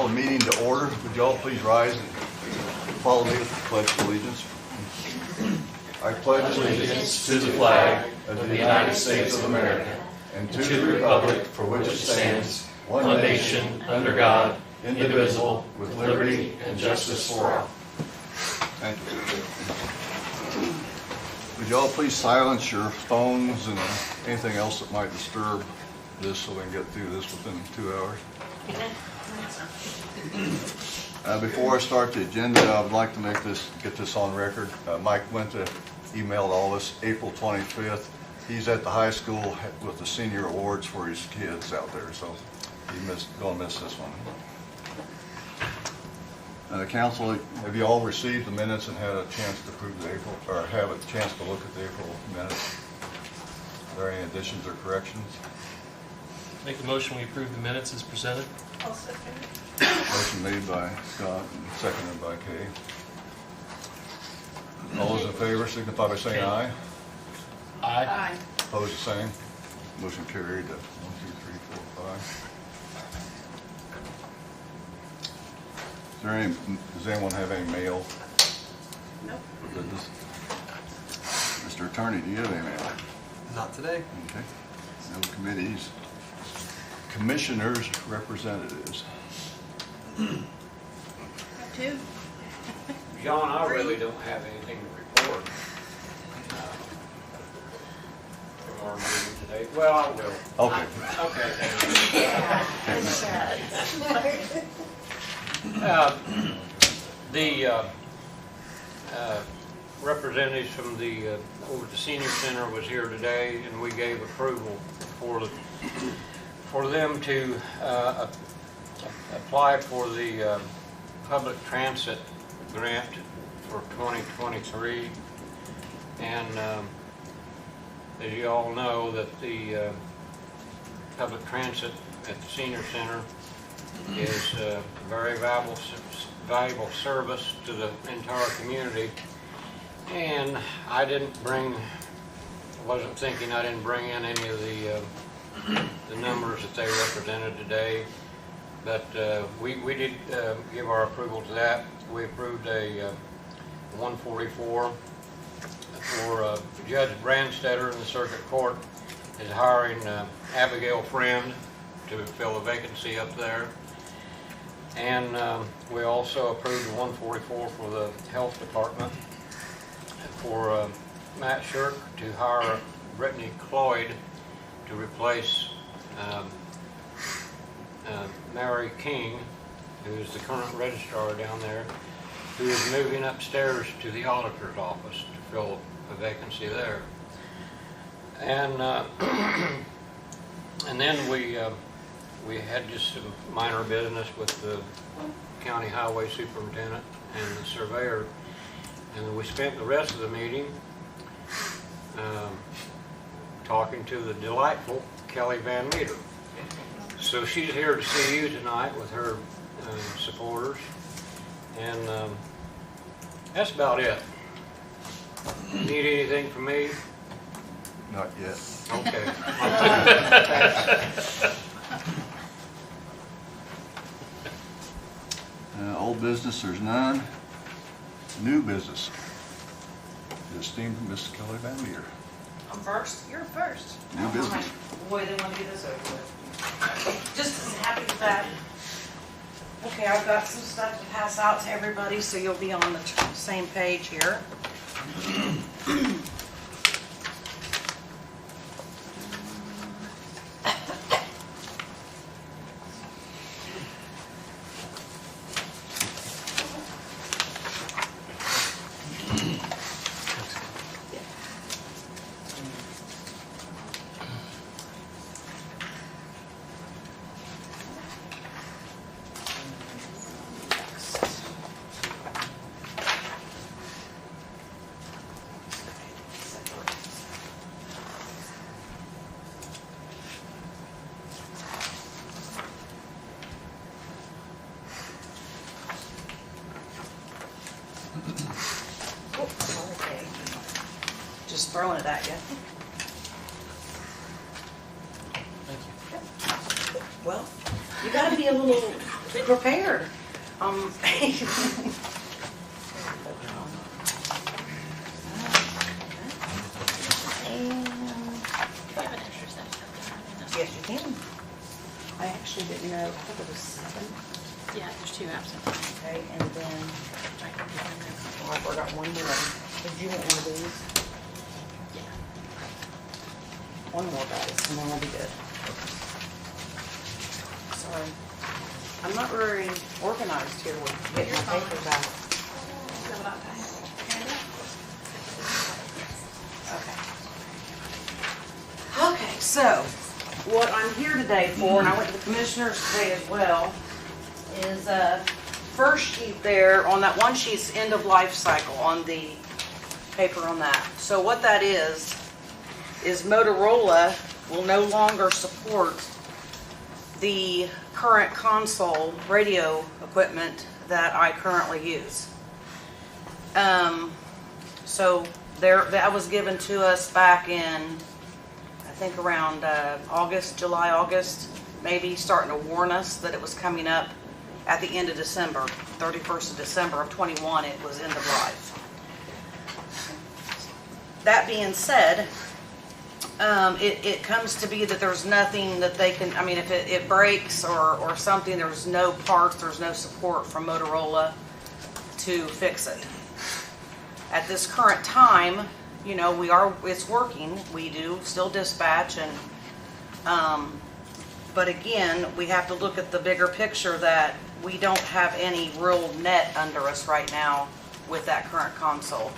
the meeting to order. Would you all please rise and follow me with the Pledge of Allegiance? I pledge allegiance to the flag of the United States of America and to the republic for which it stands, one nation, under God, indivisible, with liberty and justice for all. Thank you. Would you all please silence your phones and anything else that might disturb this so we can get through this within 2 hours? Before I start the agenda, I would like to get this on record. Mike Winter emailed all this April 25th. He's at the high school with the senior awards for his kids out there, so he's gonna miss this one. Council, have you all received the minutes and had a chance to approve the April, or have a chance to look at the April minutes? Are there any additions or corrections? Make the motion we approve the minutes as presented. I'll second. Motion made by Scott and seconded by Kay. All those in favor signify by saying aye. Aye. Aye. Opposed, the same. Motion carried. 1, 2, 3, 4, 5. Does anyone have any mail? Nope. Business? Mr. Attorney, do you have any mail? Not today. Okay. No committees. Commissioners, representatives. Two. John, I really don't have anything to report from our meeting today. Well, I will. Okay. Okay. The representatives from the over at the senior center was here today, and we gave approval for them to apply for the public transit grant for 2023. And as you all know, that the public transit at the senior center is a very valuable service to the entire community. And I wasn't thinking I didn't bring in any of the numbers that they represented today, but we did give our approval to that. We approved a 144 for Judge Brandstetter in the Circuit Court is hiring Abigail Friend to fill a vacancy up there. And we also approved a 144 for the Health Department for Matt Shirk to hire Brittany Cloyd to replace Mary King, who is the current registrar down there, who is moving upstairs to the auditor's office to fill a vacancy there. And and then we had just some minor business with the county highway superintendent and the surveyor, and we spent the rest of the meeting talking to the delightful Kelly Van Meter. So she's here to see you tonight with her supporters, and that's about it. Need anything from me? Not yet. Okay. Old business, there's none. New business. The esteemed Miss Kelly Van Meter. I'm first. You're first. New business. Boy, they want to get this over with. Just as happy with that. Okay, I've got some stuff to pass out to everybody, so you'll be on the same page here. Just throwing it at you. Thank you. Well, you gotta be a little Be prepared. Yes, you can. I actually didn't know, I thought it was 7. Yeah, there's 2 absent. Okay, and then, oh, I forgot one more. Did you want one of these? Yeah. One more, guys, and then we'll be good. Sorry. I'm not very organized here with getting my papers out. Okay. Okay, so what I'm here today for, and I went to the commissioners today as well, is first sheet there, on that one sheet's end of life cycle on the paper on that. So what that is Motorola will no longer support the current console radio equipment that I currently use. So that was given to us back in, I think around July, August, maybe, starting to warn us that it was coming up at the end of December, 31st of December of 21, it was end of life. That being said, it comes to be that there's nothing that they can, I mean, if it breaks or something, there's no parts, there's no support from Motorola to fix it. At this current time, you know, it's working. We do still dispatch, and but again, we have to look at the bigger picture that we don't have any real net under us right now with that current console.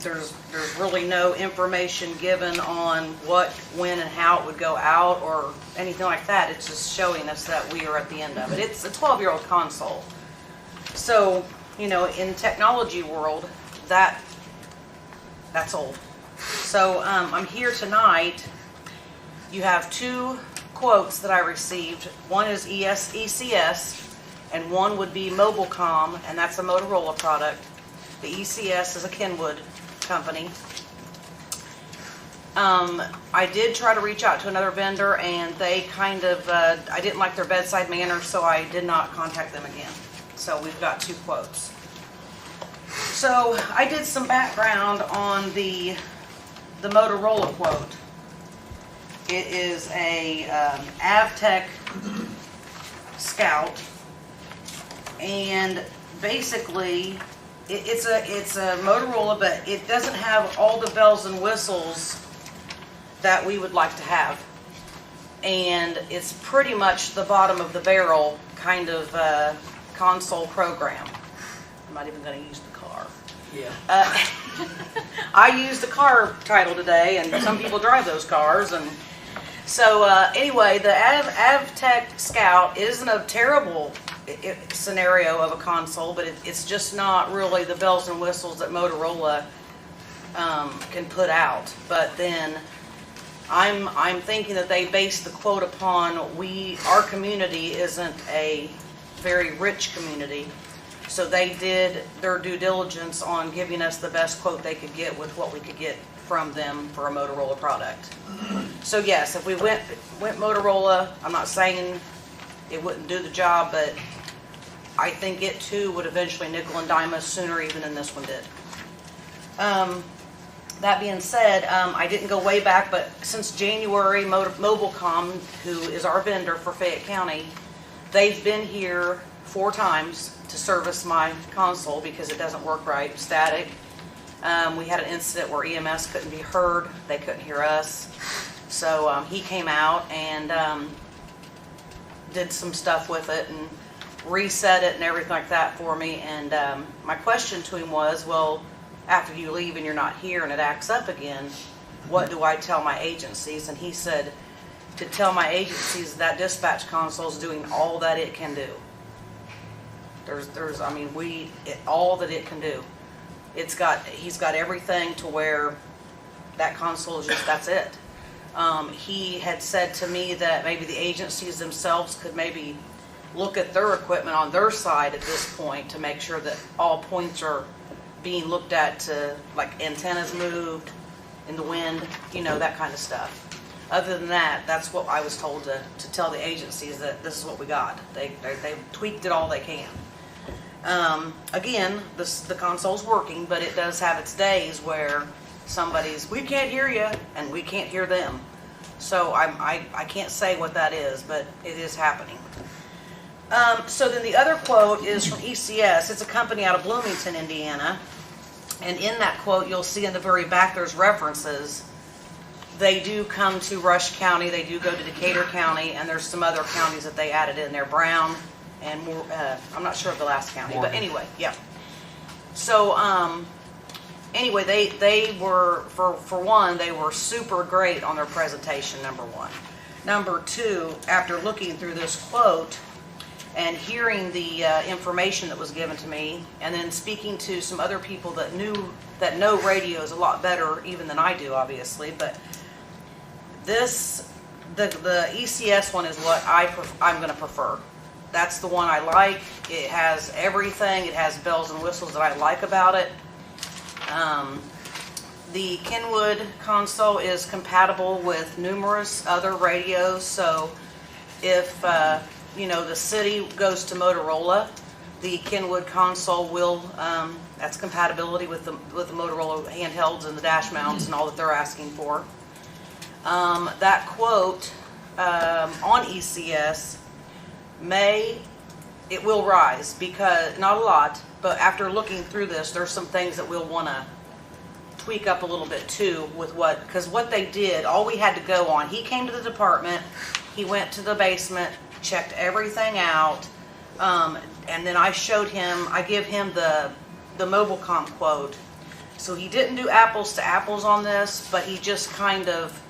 There's really no information given on what, when, and how it would go out or anything like that. It's just showing us that we are at the end of it. It's a 12-year-old console. So, you know, in technology world, that's old. So I'm here tonight. You have 2 quotes that I received. One is ECS, and one would be Mobilecom, and that's a Motorola product. The ECS is a Kenwood company. I did try to reach out to another vendor, and they kind of, I didn't like their bedside manner, so I did not contact them again. So we've got 2 quotes. So I did some background on the Motorola quote. It is a Avtech Scout, and basically it's a Motorola, but it doesn't have all the bells and whistles that we would like to have, and it's pretty much the bottom of the barrel kind of console program. I'm not even going to use the car. Yeah. I used the car title today, and some people drive those cars, and so anyway, the Avtech Scout isn't a terrible scenario of a console, but it's just not really the bells and whistles that Motorola can put out. But then I'm thinking that they based the quote upon our community isn't a very rich community, so they did their due diligence on giving us the best quote they could get with what we could get from them for a Motorola product. So yes, if we went Motorola, I'm not saying it wouldn't do the job, but I think it too would eventually nickel and dime us sooner even than this one did. That being said, I didn't go way back, but since January, Mobilecom, who is our vendor for Fayette County, they've been here 4 times to service my console because it doesn't work right, static. We had an incident where EMS couldn't be heard, they couldn't hear us. So he came out and did some stuff with it and reset it and everything like that for me. And my question to him was, well, after you leave and you're not here and it acts up again, what do I tell my agencies? And he said to tell my agencies that dispatch console is doing all that it can do. All that it can do. He's got everything to where that console is just, that's it. He had said to me that maybe the agencies themselves could maybe look at their equipment on their side at this point to make sure that all points are being looked at, to like antennas moved in the wind, you know, that kind of stuff. Other than that, that's what I was told to tell the agencies, that this is what we got. They've tweaked it all they can. Again, the console's working, but it does have its days where we can't hear you, and we can't hear them. So I can't say what that is, but it is happening. So then the other quote is from ECS. It's a company out of Bloomington, Indiana. And in that quote, you'll see in the very back there's references. They do come to Rush County, they do go to Decatur County, and there's some other counties that they added in there, Brown and more, I'm not sure of the last county, but anyway, yeah. So, anyway, they were, for one, they were super great on their presentation, number one. Number two, after looking through this quote and hearing the information that was given to me, and then speaking to some other people that know radios a lot better even than I do, obviously, but the ECS one is what I'm going to prefer. That's the one I like. It has everything. It has bells and whistles that I like about it. The Kenwood console is compatible with numerous other radios, so if the city goes to Motorola, the Kenwood console will, that's compatibility with the Motorola handhelds and the dash mounts and all that they're asking for. That quote on ECS it will rise, because, not a lot, but after looking through this, there's some things that we'll want to tweak up a little bit too because what they did, all we had to go on, he came to the department, he went to the basement, checked everything out, and then I give him the Mobilecom quote. So he didn't do apples to apples on this, but he just kind of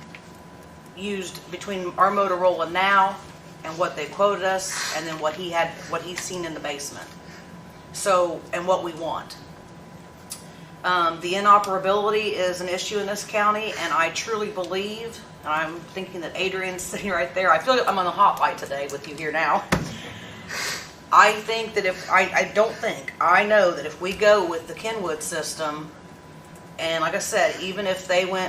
used between our Motorola now and what they quoted us, and then what he's seen in the basement. So, and what we want. The inoperability is an issue in this county, and I truly believe, and I'm thinking that Adrian's sitting right there. I feel like I'm on the hot light today with you here now. I think that I know that if we go with the Kenwood system, and like I said, even if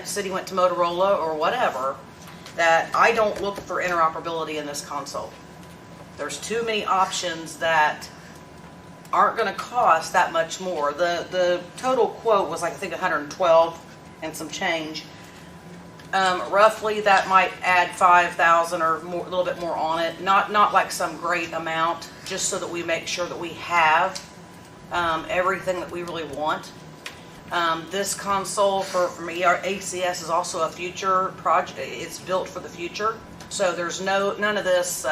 city went to Motorola or whatever, that I don't look for interoperability in this console. There's too many options that aren't going to cost that much more. The total quote was like, I think, 112 and some change. Roughly that might add 5,000 or more, a little bit more on it. Not like some great amount, just so that we make sure that we have everything that we really want. This console for me, our ACS, is also a future project. It's built for the future. So there's none of this,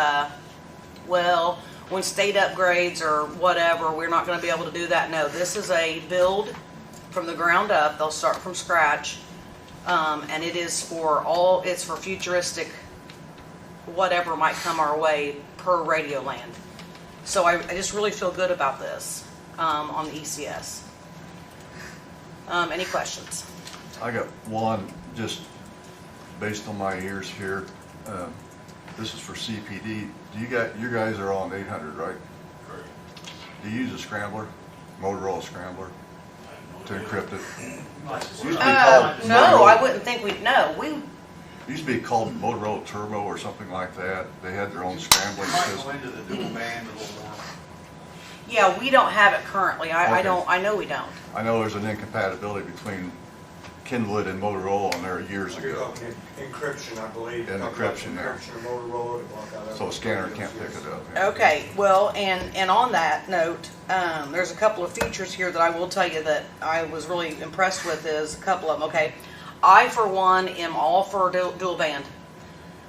when state upgrades or whatever, we're not going to be able to do that. No, this is a build from the ground up. They'll start from scratch. And it's for futuristic, whatever might come our way per Radio Land. So I just really feel good about this on the ECS. Any questions? I got one, just based on my ears here. This is for CPD. You guys are on 800, right? Correct. Do you use a scrambler, Motorola scrambler, to encrypt it? No, I wouldn't think we'd know. It used to be called Motorola Turbo or something like that. They had their own scrambling system. Might go into the dual band a little more. Yeah, we don't have it currently. I know we don't. I know there's an incompatibility between Kenwood and Motorola on there years You're ago. talking encryption, I believe. And encryption there. Encryption of Motorola to block out. So a scanner can't pick it up. Okay, well, and on that note, there's a couple of features here that I will tell you that I was really impressed with. Is a couple of them. Okay, I for one am all for dual band.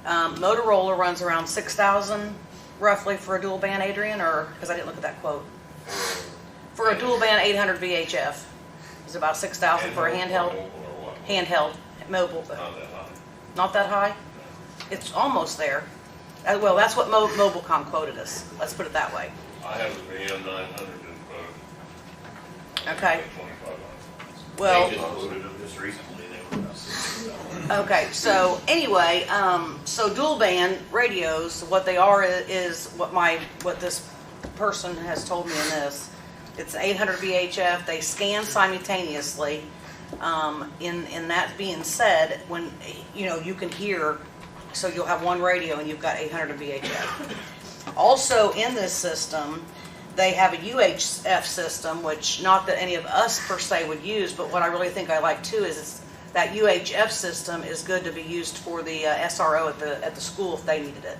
Motorola runs around 6,000 roughly for a dual band, Adrian, or because I didn't look at that quote. For a dual band 800 VHF, it's about 6,000 for a handheld. Handheld, mobile, but not that high. It's almost there. Well, that's what Mobilecom quoted us. Let's put it that way. I have a VM900 in Okay. 25. Well, They just quoted them just recently. They were about $60. okay. So anyway, so dual band radios, what they are is what this person has told me in this. It's an 800 VHF. They scan simultaneously. In that being said, when you can hear So you'll have one radio and you've got 800 of VHF. Also in this system, they have a UHF system, which not that any of us per se would use, but what I really think I like too is that UHF system is good to be used for the SRO at the school if they needed it.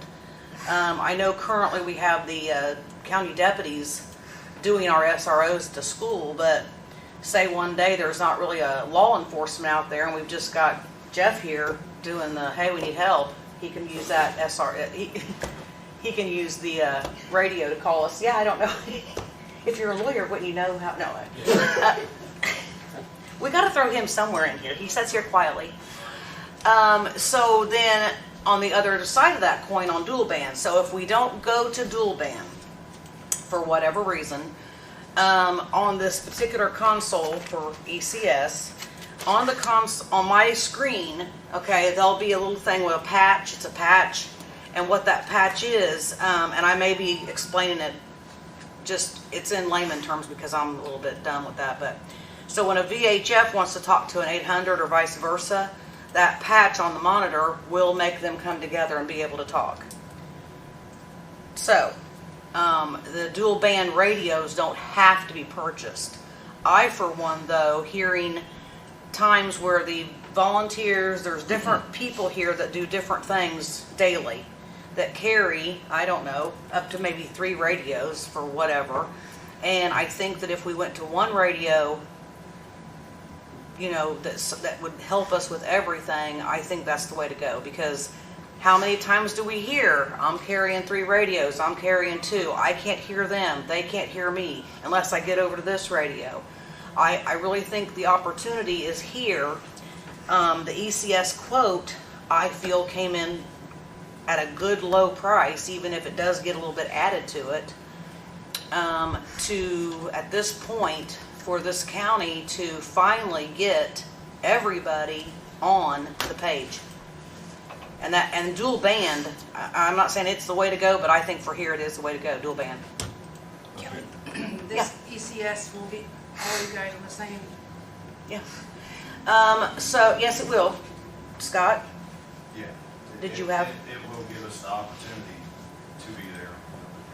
I know currently we have the county deputies doing our SROs at the school, but say one day there's not really a law enforcement out there and we've just got Jeff here doing the, hey, we need help, he can use that he can use the radio to call us. Yeah, I don't know. If you're a lawyer, wouldn't you know how? No. We got to throw him somewhere in here. He sits here quietly. So then on the other side of that coin on dual band, so if we don't go to dual band for whatever reason, on this particular console for ECS, on my screen, okay, there'll be a little thing with a patch. It's a patch, and what that patch is, and I may be explaining it, just it's in layman terms because I'm a little bit done with that. But so when a VHF wants to talk to an 800 or vice versa, that patch on the monitor will make them come together and be able to talk. So the dual band radios don't have to be purchased. I, for one, though, hearing times where the volunteers, there's different people here that do different things daily that carry, I don't know, up to maybe 3 radios for whatever. And I think that if we went to one radio, you know, that would help us with everything, I think that's the way to go. Because how many times do we hear, I'm carrying 3 radios, I'm carrying 2, I can't hear them, they can't hear me unless I get over to this radio. I really think the opportunity is here. The ECS quote, I feel, came in at a good low price, even if it does get a little bit added to it, to, at this point, for this county to finally get everybody on the page. And dual band, I'm not saying it's the way to go, but I think for here it is the way to go, dual band. This ECS will get all you guys on the same. Yeah. So, yes, it will. Scott? Yeah. Did you have- It will give us the opportunity to be there.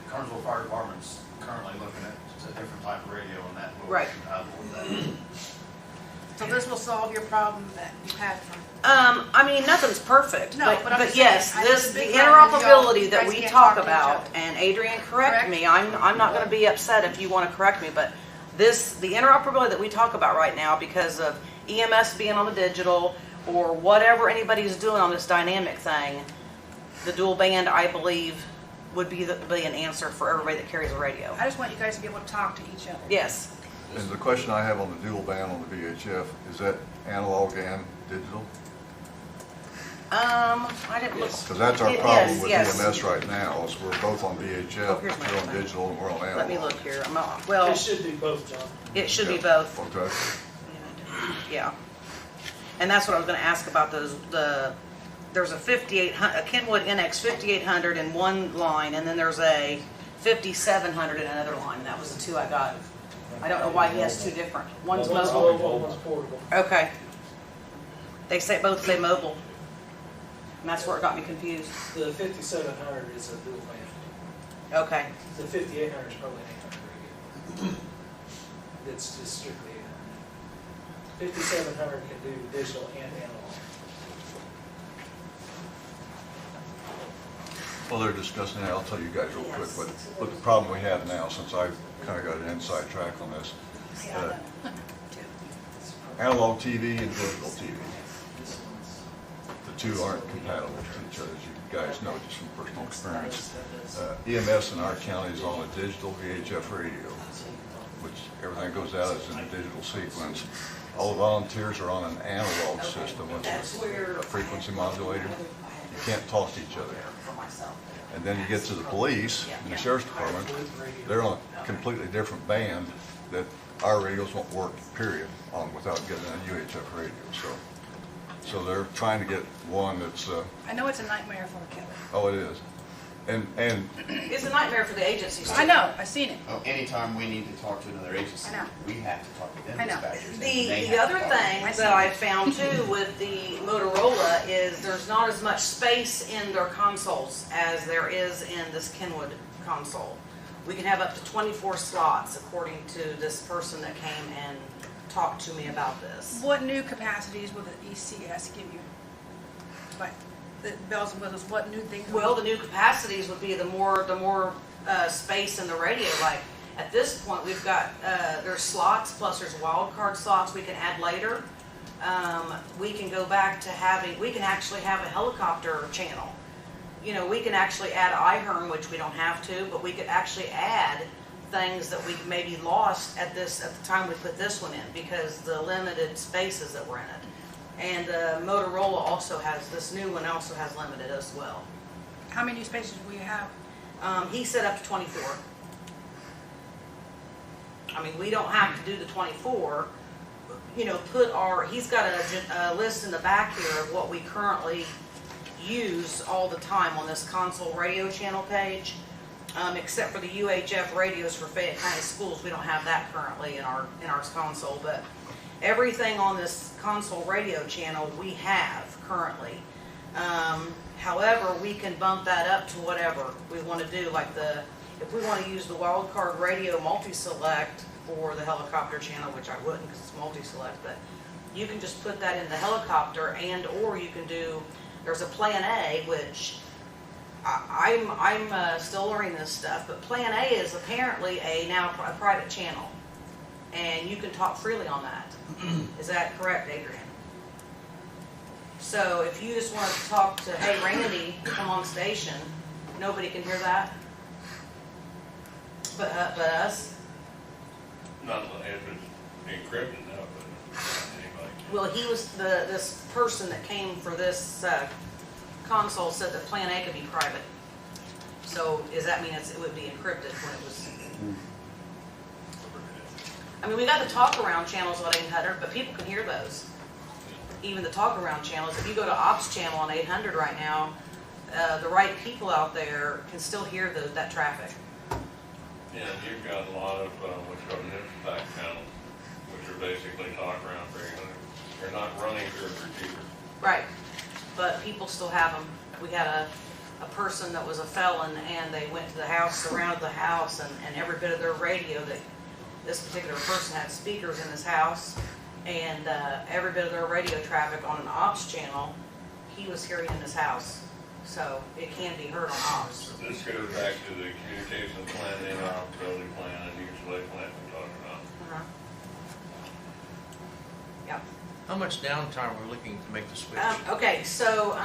The Cartersville Fire Department's currently looking at a different type of radio, and that will Right. be compatible with that. So this will solve your problem that you had from. I mean, nothing's perfect, No, but but I'm just yes, saying, this, the the big problem is y'all- interoperability you that guys we can't talk talk to each about, other. and Adrian, correct Correct? me, I'm not gonna be upset if you wanna correct me, but the interoperability that we talk about right now, because of EMS being on the digital, or whatever anybody's doing on this dynamic thing, the dual band, I believe, would be an answer for everybody that carries a radio. I just want you guys to be able to talk to each other. Yes. And the question I have on the dual band on the VHF, is that analog and digital? I didn't look. Because that's our Yes, problem with yes. EMS right now, is we're both on Oh, VHF, here's my we're on thing. digital, and we're on analog. Let me look here. I'm not, well, It should be both, John. it should be both. Okay. Yeah. And that's what I was gonna ask about those, there's a 5800, a Kenwood NX 5800 in one line, and then there's a 5700 in another line. That was the 2 I got. I don't know why he has 2 different. One's One's mobile. mobile, one's portable. Okay. Both say mobile. And that's where it got me confused. The 5700 is a dual band. Okay. The 5800 is probably an 800 radio. It's just strictly 800. 5700 can do digital and analog. Well, they're discussing that, I'll tell you guys real quick, but look, the problem we have now, since I've kind of got an inside track on this, analog TV and digital TV, the 2 aren't compatible with each other, as you guys know, just from personal experience. EMS in our county is on a digital VHF radio, which everything goes out as in a digital sequence. All the volunteers are on an analog system, which is a frequency modulator. You can't talk to each other. And then you get to the police and the sheriff's department, they're on a completely different band that our radios won't work, period, on without getting a UHF radio. So they're trying to get one that's, I know it's a nightmare for Kelly. oh, it is. And It's a nightmare for the agencies too. I know, I've seen it. Oh, anytime we need to talk to another agency, I know. we have to talk to them I know. dispatchers. and The they the have to other talk to thing I see. that I found too with the Motorola is there's not as much space in their consoles as there is in this Kenwood console. We can have up to 24 slots according to this person that came and talked to me about this. What new capacities will the ECS give you? Like, the bells and whistles, what new things? will- Well, the new capacities would be the more space in the radio. Like at this point, we've got there's slots plus there's wild card slots we can add later. We can go back to we can actually have a helicopter channel. You know, we can actually add iHerm, which we don't have to, but we could actually add things that we maybe lost at the time we put this one in because the limited spaces that were in it. And Motorola also has, this new one also has limited as well. How many spaces will you have? He said up to 24. I mean, we don't have to do the 24. You know, he's got a list in the back here of what we currently use all the time on this console radio channel page. Except for the UHF radios for Fayette County schools, we don't have that currently in our console, but everything on this console radio channel we have currently. However, we can bump that up to whatever we want to do, like if we want to use the wildcard radio multi-select for the helicopter channel, which I wouldn't because it's multi-select, but you can just put that in the helicopter or you can do, there's a Plan A, which I'm still learning this stuff, but Plan A is apparently now a private channel, and you can talk freely on that. Is that correct, Adrian? So if you just want to talk to, hey, Randy, come on station, nobody can hear that? But us? Not if it's encrypted, no, but anybody. Well, he was, this person that came for this console said that Plan A could be private. So does that mean it would be encrypted when it was? I mean, we got the talk around channels on 800, but people can hear those. Even the talk around channels. If you go to Ops channel on 800 right now, the right people out there can still hear that traffic. Yeah, you've got a lot of what's called NIPSPAC channels, which are basically talk around 300. They're not running through a receiver. Right, but people still have them. We had a person that was a felon, and they went to the house, surrounded the house, and every bit of their radio that this particular person had speakers in his house, and every bit of their radio traffic on an Ops channel, he was hearing in his house. So it can be heard on Ops. This goes back to the communication plan, the interoperability plan, and usually plan we're talking about. Yep. How much downtime are we looking to make the switch? Okay, so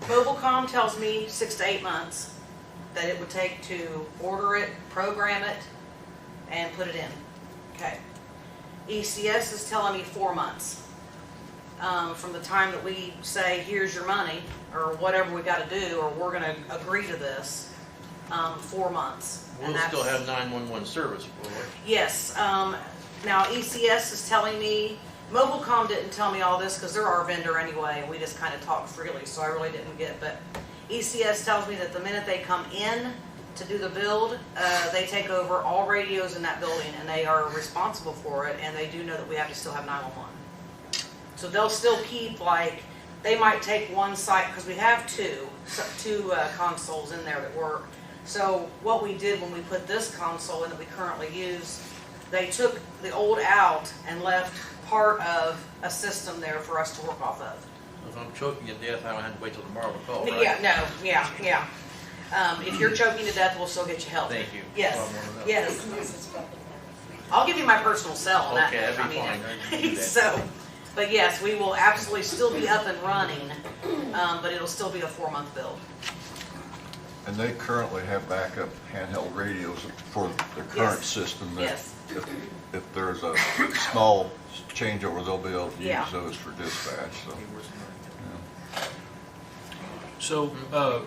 Mobilecom tells me 6 to 8 months that it would take to order it, program it, and put it in. Okay. ECS is telling me 4 months. From the time that we say, here's your money, or whatever we got to do, or we're going to agree to this, 4 months. We'll still have 911 service, will we? Yes. Now ECS is telling me, Mobilecom didn't tell me all this because they're our vendor anyway, and we just kind of talk freely, so I really didn't get, but ECS tells me that the minute they come in to do the build, they take over all radios in that building, and they are responsible for it, and they do know that we have to still have 911. So they'll still keep, like, they might take one site, because we have two consoles in there that work. So what we did when we put this console in that we currently use, they took the old out and left part of a system there for us to work off of. If I'm choking to death, I don't have to wait till tomorrow to call, right? Yeah, no, yeah. If you're choking to death, we'll still get you help. Thank you. Yes, That's what I wanna know. yes. I'll give you my personal cell on that. Okay, that'd be I mean, fine. I can do that. So, but yes, we will absolutely still be up and running, but it'll still be a 4-month build. And they currently have backup handheld radios for the current Yes. system. That Yes. If there's a small changeover, they'll be able to Yeah. use those for dispatch, so. So,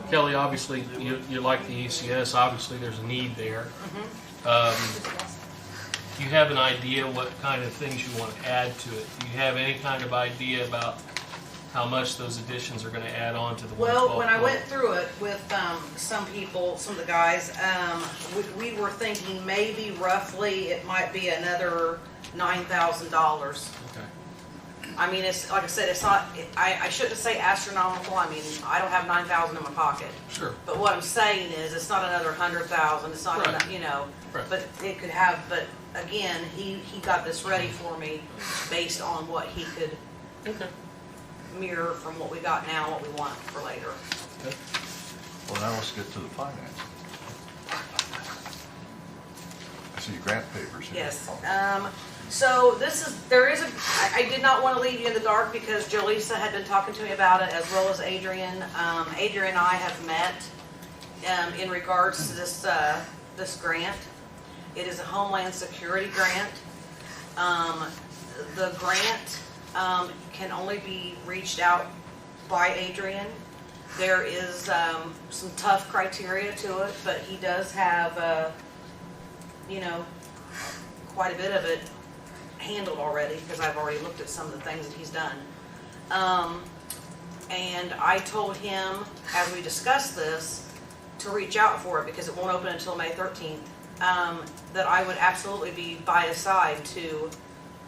Kelly, obviously, you like the ECS, obviously there's a need there. Do you have an idea what kind of things you want to add to it? Do you have any kind of idea about how much those additions are gonna add on to the 112. Well, when I went through it with some people, some of the guys, we were thinking maybe roughly it might be another $9,000. Okay. I mean, it's, like I said, it's not, I shouldn't say astronomical. I mean, I don't have 9,000 in my pocket. Sure. But what I'm saying is, it's not another 100,000, it's not, Right. you know, Right. but it could have, but again, he got this ready for me based on what he could Okay. mirror from what we got now, what we want for later. Well, now let's get to the finance. I see grant papers here. Yes, so I did not want to leave you in the dark because Jolisa had been talking to me about it, as well as Adrian. Adrian and I have met in regards to this grant. It is a Homeland Security grant. The grant can only be reached out by Adrian. There is some tough criteria to it, but he does have, you know, quite a bit of it handled already, because I've already looked at some of the things that he's done. And I told him, as we discussed this, to reach out for it, because it won't open until May 13th, that I would absolutely be by his side to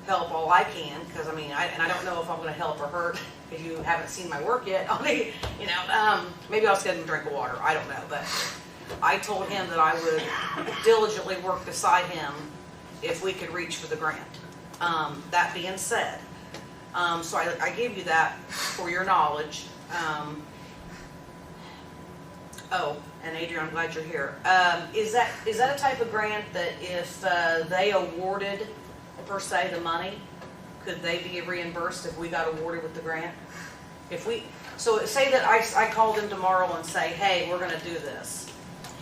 help all I can, because I mean, I don't know if I'm going to help or hurt, if you haven't seen my work yet. Maybe I'll just get him a drink of water, I don't know, but I told him that I would diligently work beside him if we could reach for the grant. That being said, so I gave you that for your knowledge. Oh, and Adrian, I'm glad you're here. Is that a type of grant that if they awarded, per se, the money, could they be reimbursed if we got awarded with the grant? So say that I call them tomorrow and say, hey, we're going to do this,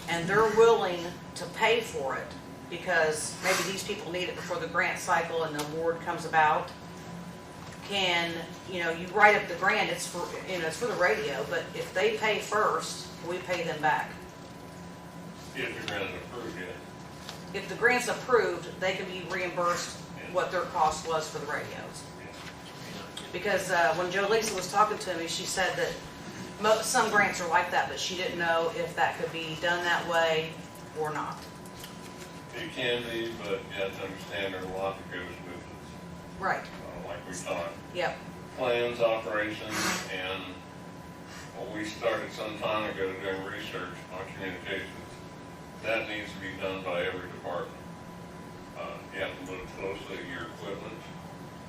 and they're willing to pay for it because maybe these people need it before the grant cycle and the award comes about. You write up the grant, it's for the radio, but if they pay first, we pay them back. If the grant is approved, yeah. If the grant's approved, they can be reimbursed what their cost was for the radios. Because when Jolisa was talking to me, she said that some grants are like that, but she didn't know if that could be done that way or not. It can be, but you have to understand there's a lot that goes with it. Right. Like we talked. Yep. Plans, operations, and what we started some time ago doing research on communications. That needs to be done by every department. You have to look closely at your equipment,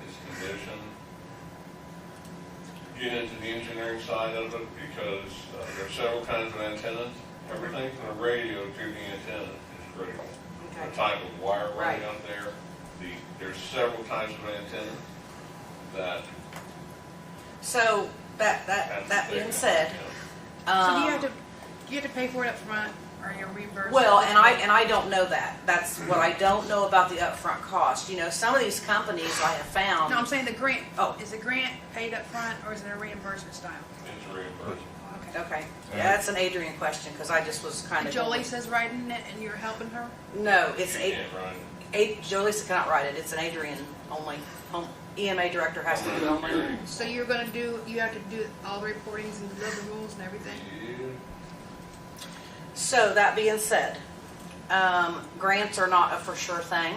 its condition. Get into the engineering side of it because there's several kinds of antennas. Everything from the radio to the antenna is critical. Okay. The type of wire running Right. out there. There's several types of antennas that. So that being said, So do you have to pay for it up front, or you're reimbursed? well, and I don't know that. That's what I don't know about the upfront cost. Some of these companies I have found. No, I'm saying the grant. Oh. Is the grant paid up front, or is it a reimbursement style? It's reimbursed. Okay. Okay, yeah, that's an Adrian question because I just was kind of. Jolisa's writing it, and you're helping her? No, it's You can't run it. Jolisa cannot write it. It's an Adrian only. EMA director has to do it only. So you have to do all the reportings and deliver rules and everything? Yeah. So that being said, grants are not a for sure thing.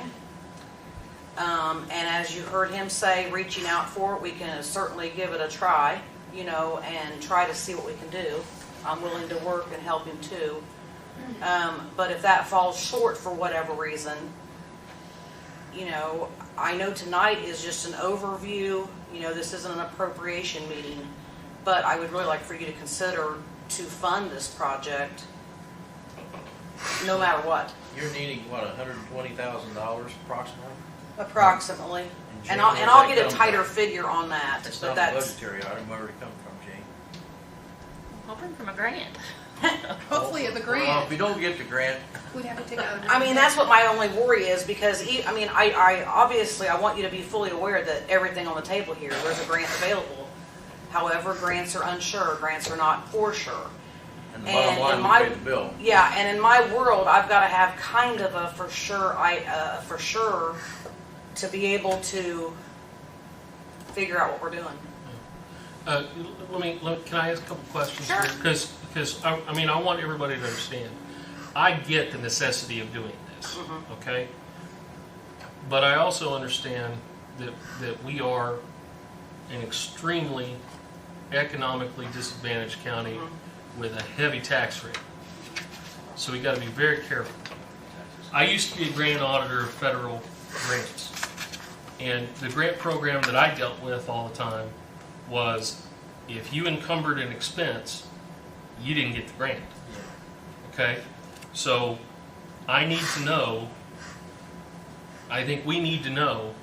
And as you heard him say, reaching out for it, we can certainly give it a try, and try to see what we can do. I'm willing to work and help him too. But if that falls short for whatever reason, I know tonight is just an overview. This isn't an appropriation meeting, but I would really like for you to consider to fund this project no matter what. You're needing, what, $120,000 approximately? Approximately. And Jane, where's I'll that get a come tighter from? figure on that. It's But not a that's, budgetary item. Where would it come from, Jane? Hoping from a grant. Hopefully the Well, if grant, we don't get the grant, we'd have to take out. I mean, that's what my only worry is because, I obviously, I want you to be fully aware that everything on the table here, there's a grant available. However, grants are unsure, grants are not for sure. and the bottom And in line, we pay the bill. Yeah, and in my world, I've got to have kind of a for sure to be able to figure out what we're doing. Can I ask a couple questions? Sure. Because I want everybody to understand. I get the necessity of doing this, okay? But I also understand that we are an extremely economically disadvantaged county with a heavy tax rate. So we got to be very careful. I used to be a grant auditor of federal grants. And the grant program that I dealt with all the time was if you encumbered an expense, you didn't get the grant. Okay? So I need to know, I think we need to know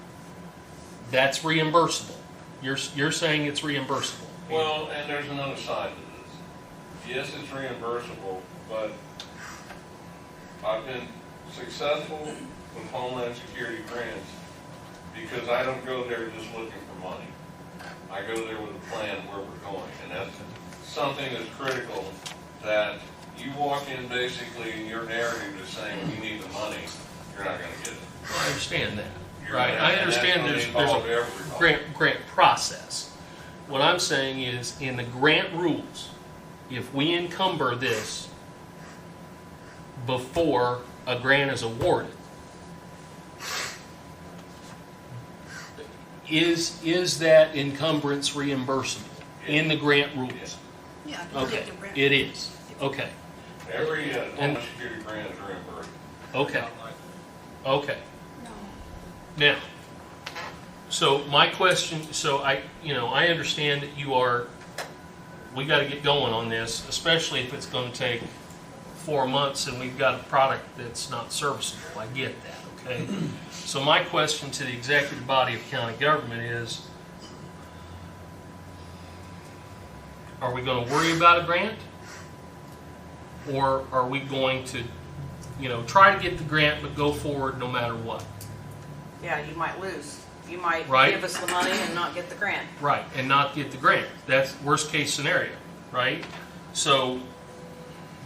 that's reimbursable. You're saying it's reimbursable. Well, and there's another side to this. Yes, it's reimbursable, but I've been successful with Homeland Security grants because I don't go there just looking for money. I go there with a plan where we're going, and that's something that's critical, that you walk in basically and your narrative is saying you need the money, you're not going to get it. Well, I understand that. You're Right, gonna- I and understand that's there's gonna a involve everybody. grant process. What I'm saying is, in the grant rules, if we encumber this before a grant is awarded, is that encumbrance reimbursable in the grant rules? Yeah. if you Okay, get the grant. it is. Okay, Every Homeland Security grant is reimbursed. okay, okay. No. Now, so my question, so I understand that we got to get going on this, especially if it's going to take 4 months and we've got a product that's not serviceable. I get that, okay? So my question to the executive body of county government is, are we going to worry about a grant? Or are we going to, try to get the grant but go forward no matter what? Yeah, you might lose. You might Right. give us the money and not get the grant. Right, and not get the grant. That's worst case scenario, right? So,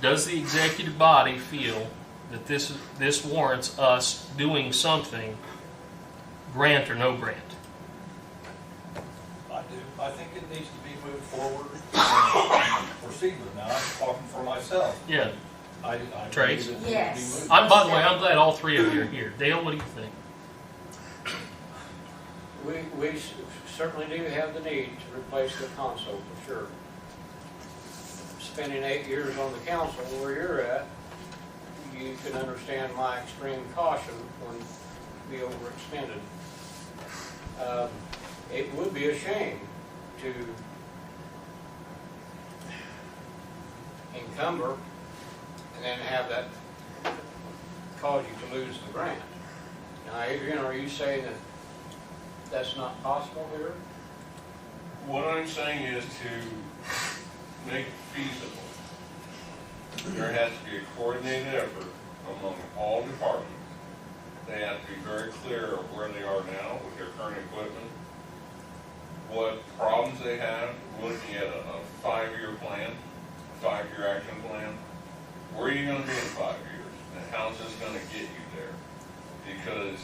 does the executive body feel that this warrants us doing something, grant or no grant? I do. I think it needs to be moved forward and proceed with. Now, I'm talking for myself. Yeah. I Trace? believe it Yes. needs to be moved. By the way, I'm glad all three of you are here. Dale, what do you think? We certainly do have the need to replace the console, for sure. Spending 8 years on the council where you're at, you can understand my extreme caution when we overextended. It would be a shame to encumber and then have that cause you to lose the grant. Now, Adrian, are you saying that that's not possible here? What I'm saying is to make it feasible, there has to be a coordinated effort among all departments. They have to be very clear of where they are now with their current equipment, what problems they have, looking at a 5-year plan, a 5-year action plan. Where are you going to be in 5 years? And how's this going to get you there? Because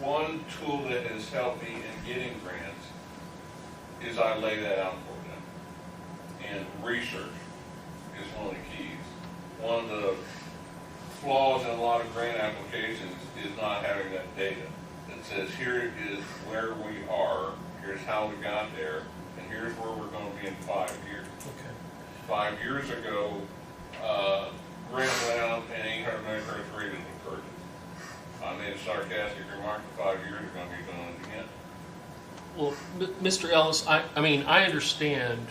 one tool that has helped me in getting grants is I lay that out for them. And research is one of the keys. One of the flaws in a lot of grant applications is not having that data that says here is where we are, here's how we got there, and here's where we're going to be in 5 years. Okay. 5 years ago, grant went out and 800 megahertz radios were purchased. I made a sarcastic remark that 5 years are going to be doing it again. Well, Mr. Ellis, I understand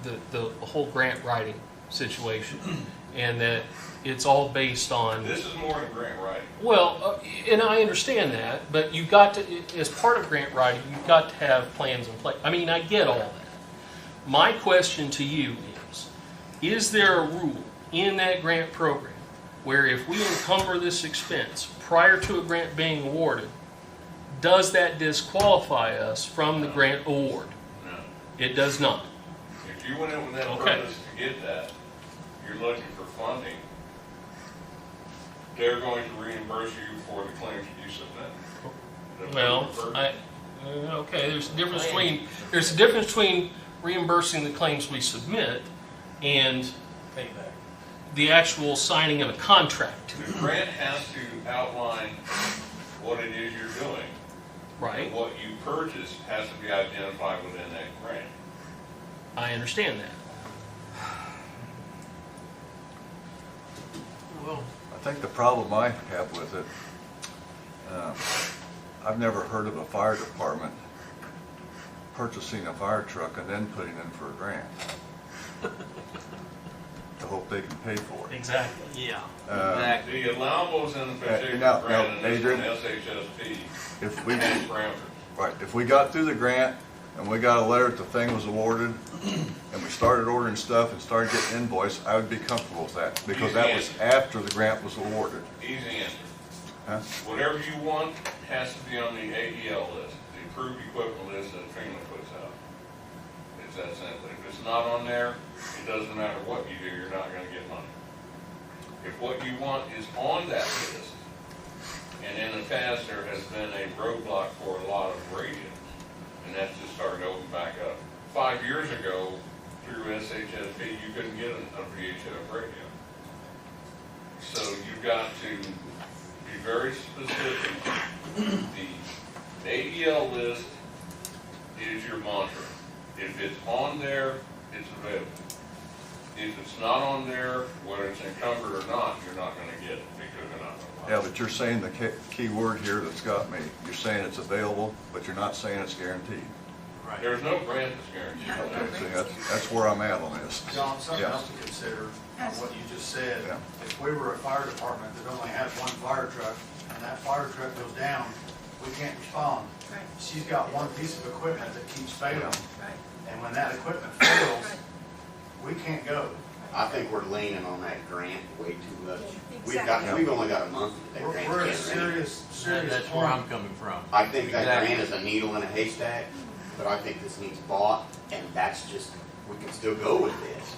the whole grant writing situation, and that it's all based on. This is more than grant writing. Well, and I understand that, but you've got to, as part of grant writing, you've got to have plans in place. I get all that. My question to you is there a rule in that grant program where if we encumber this expense prior to a grant being awarded, does that disqualify us from the grant award? No. It does not. If you went in with that Okay. purpose to get that, you're looking for funding, they're going to reimburse you for the claims that you submit. Is that what Well, you prefer? Okay, there's a difference between reimbursing the claims we submit and Payback. the actual signing of a contract. The grant has to outline what it is you're doing. Right. And what you purchase has to be identified within that grant. I understand that. Well, I think the problem I have with it, I've never heard of a fire department purchasing a fire truck and then putting in for a grant to hope they can pay for it. Exactly. yeah. Exactly. The allowables in the particular now, grant and this Adrian, one, SHSP, If we, has parameters. right, if we got through the grant and we got a letter that the thing was awarded and we started ordering stuff and started getting invoiced, I would be comfortable with that because that was after the grant was awarded. Easy answer. Huh? Whatever you want has to be on the AEL list, the approved equipment list that FEMA puts out. It's that simple. If it's not on there, it doesn't matter what you do, you're not gonna get money. If what you want is on that list, and in the past there has been a roadblock for a lot of radios, and that's just starting to open back up. 5 years ago, through SHSP, you couldn't get a VHF radio. So you've got to be very specific. The AEL list is your mantra. If it's on there, it's available. If it's not on there, whether it's encumbered or not, you're not gonna get it because you're not gonna buy Yeah, it. but you're saying the key word here that's got me. You're saying it's available, but you're not saying it's guaranteed. Right. There's no grant that's guaranteed. Okay, see, that's where I'm at on this. John, something Yeah. else to consider on what you just said. Yeah. If we were a fire department that only had one fire truck, and that fire truck goes down, we can't respond. Right, She's got one piece of equipment that keeps failing, right. and when that equipment fails, we can't go. I think we're leaning on that grant way too much. Exactly. We've only got a month that We're grant at a can serious That's where I'm point. coming from. I think that Exactly. grant is a needle in a haystack, but I think this needs bought, and that's just, we can still go with this.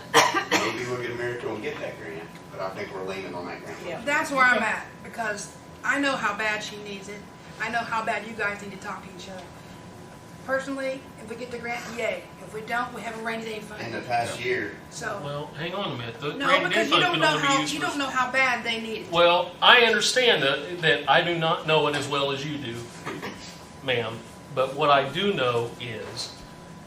Maybe we'll get a miracle and get that grant, but I think we're leaning on that grant. Yeah. That's where I'm at, because I know how bad she needs it. I know how bad you guys need to talk to each other. Personally, if we get the grant, yay. If we don't, we have a rainy day fund. In the past year, So, Well, hang on a minute. The no, rainy day because you fund don't can know only be how, used you for- don't know how bad they need it. Well, I understand that I do not know it as well as you do, ma'am. But what I do know is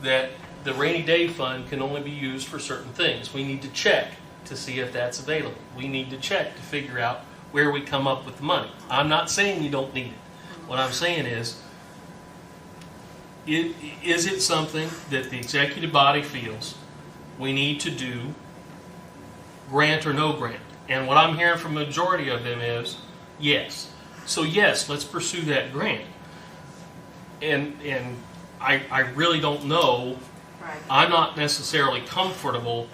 that the rainy day fund can only be used for certain things. We need to check to see if that's available. We need to check to figure out where we come up with the money. I'm not saying you don't need it. What I'm saying is it something that the executive body feels we need to do, grant or no grant? And what I'm hearing from the majority of them is yes. So yes, let's pursue that grant. And I really don't know. Right. I'm not necessarily comfortable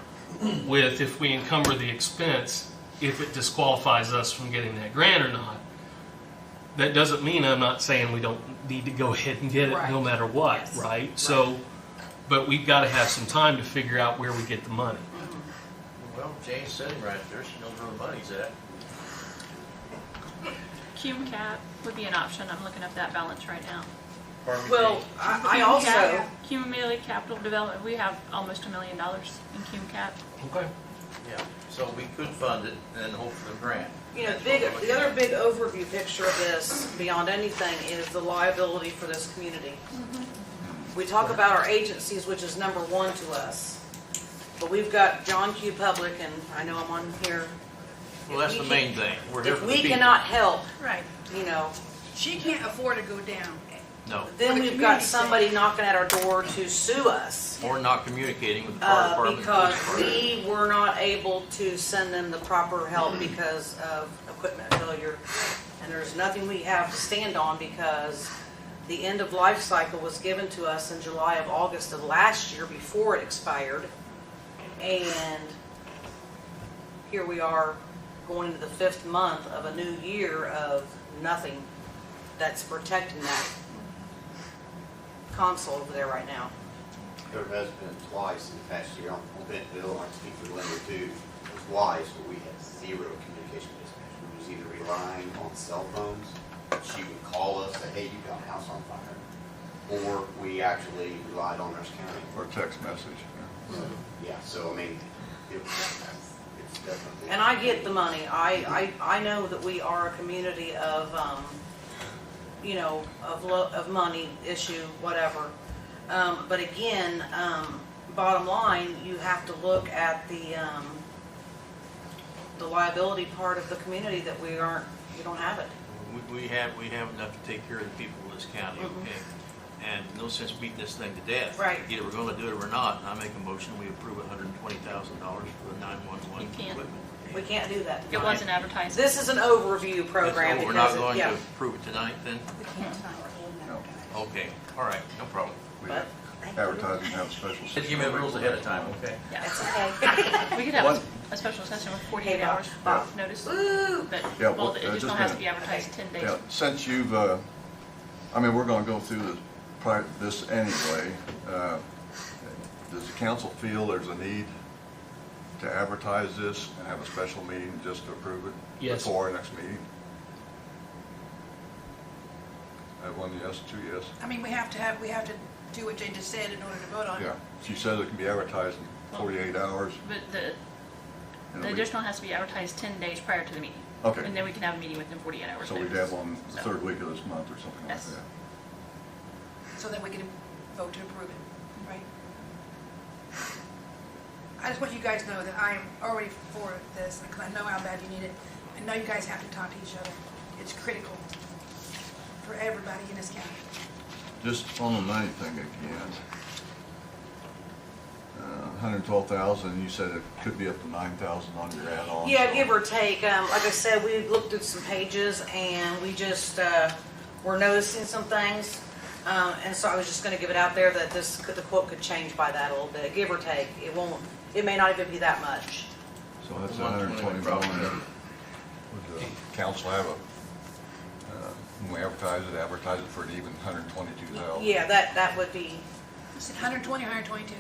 with if we encumber the expense, if it disqualifies us from getting that grant or not. That doesn't mean I'm not saying we don't need to go ahead and get it no Right. matter what, Yes. right? So, but we've got to have some time to figure out where we get the money. Well, Jane's sitting right there, she knows where the money's at. Cume cap would be an option. I'm looking up that balance right now. Pardon me, Well, Jane? I Cume also, cap, cumulative capital development, we have almost $1 million in cume cap. Okay. Yeah, so we could fund it and then hope for the grant. you know, That's what we're looking the other at. big overview picture of this, beyond anything, is the liability for this community. We talk about our agencies, which is number one to us, but we've got John Q. Public, and I know I'm on here. Well, that's the main thing. We're here If for the we people. cannot help, Right. you know, She can't afford to go down. No, then For the we've got community's somebody sake. knocking at our door to sue us. or not communicating with the fire department. Because police department. we were not able to send them the proper help because of equipment failure. And there's nothing we have to stand on because the end of life cycle was given to us in July of August of last year before it expired. And here we are going into the 5th month of a new year of nothing that's protecting that console over there right now. there has been twice in the past year on Bentonville, I speak for Linda too, twice where we had zero communication with dispatch. We was either relying on cell phones, she would call us, say, hey, you got a house on fire. or we actually relied on Rush County. Or text message. Yeah. Yeah, so I mean, it's definitely. And I get the money. I know that we are a community of, you know, of money issue, whatever. But again, bottom line, you have to look at the liability part of the community that we don't have it. We have enough to take care of the people of this county, okay? And no sense beating this thing to death. Right. Either we're gonna do it or we're not, and I make a motion, we approve $120,000 for the 911 You can't. equipment. We can't do that. It wasn't advertised. This is an overview program So we're not because, going to yeah. approve it tonight then? No. Okay, all right, no problem. We But- advertising, have special. Just give me the rules ahead of time, okay? Yeah. That's okay. We could have a special session with 48 hours notice, Woo! but, Yeah, well, well, it just just a has to minute. be advertised 10 days. Yeah, since you've, I mean, we're gonna go through this anyway. Does the council feel there's a need to advertise this and have a special meeting just to approve it? Yes. Before our next meeting? I have 1 yes, 2 yes. I mean, we have to do what Jay just said in order to vote on it. Yeah, she said it can be advertised in 48 hours. But in the a week. additional has to be advertised 10 days prior to the meeting. Okay. And then we can have a meeting within 48 hours. So we'd notice. have one the So- third week of this month or something like Yes. that. So that we can vote to approve it, right? I just want you guys to know that I am already for this, because I know how bad you need it. I know you guys have to talk to each other. It's critical for everybody in this county. Just on the money thing again. 112,000, you said it could be up to 9,000 on your add-on. Yeah, give or take. Like I said, we looked at some pages and we just were noticing some things. And so I was just gonna give it out there that the quote could change by that a little bit, give or take. It may not even be that much. So that's 120,000. Would the council have when we advertise it for an even 122,000? Yeah, that would be, You said 120 or 122?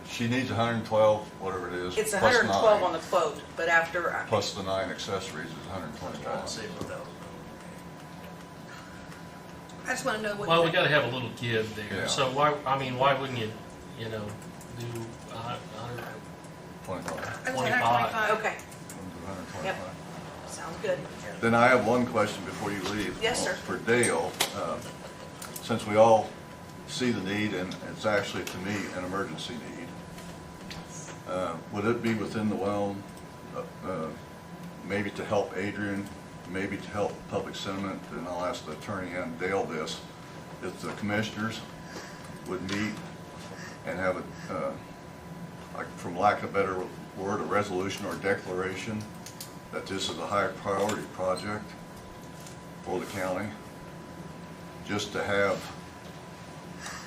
She needs 112, whatever it is. it's plus 112 9, on the quote, but after, Plus the 9 accessories is 120,000. Save $1,000. I just want to know what. Well, you we think. gotta have a little give there. Yeah. So why wouldn't you know, do 100? 25. I just said 25. 125. okay, We'll do 125. Yep. sounds good. Then I have one question before you leave. Yes, sir. For Dale, since we all see the need, and it's actually, to me, an emergency need, would it be within the realm, maybe to help Adrian, maybe to help public sentiment, and I'll ask the attorney and Dale this, if the commissioners would meet and have a, like, from lack of a better word, a resolution or declaration that this is a high priority project for the county, just to have,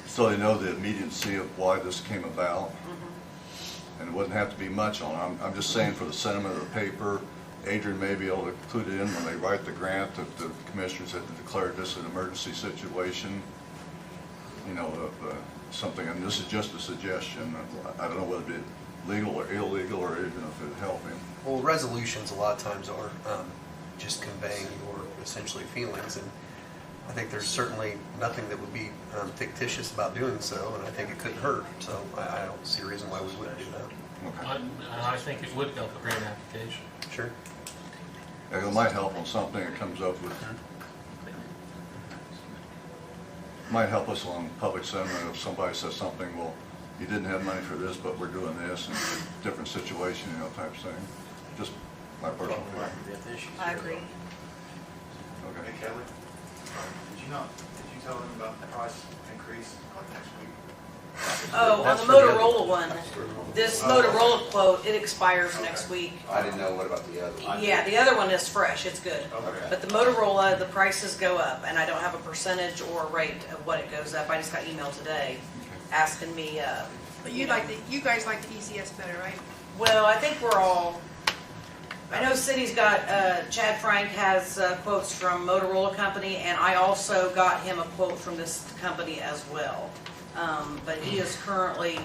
so they know the immediacy of why this came about. And it wouldn't have to be much on it. I'm just saying for the sentiment of the paper, Adrian may be able to include it in when they write the grant, that the commissioners had declared this an emergency situation. You know, something, and this is just a suggestion. I don't know whether it be legal or illegal, or even if it'd help him. Well, resolutions a lot of times are just conveying your essentially feelings, and I think there's certainly nothing that would be fictitious about doing so, and I think it couldn't hurt. So I don't see a reason why we wouldn't do that. Okay. I think it would help a grant application. Sure. Yeah, it might help on something that comes up with, might help us on public sentiment if somebody says something, well, you didn't have money for this, but we're doing this, and different situation, you know, type of thing. Just my personal feeling. I agree. Okay. Hey Kelly, did you tell them about the price increase like next week? Oh, on the Motorola one, this Motorola quote, it expires next week. I didn't know, what about the other one? Yeah, the other one is fresh, it's good. Okay. But the Motorola, the prices go up, and I don't have a percentage or a rate of what it goes up. I just got emailed today asking me, But you guys like the ECS better, right? well, I think we're all, I know City's got, Chad Frank has quotes from Motorola Company, and I also got him a quote from this company as well. But he is currently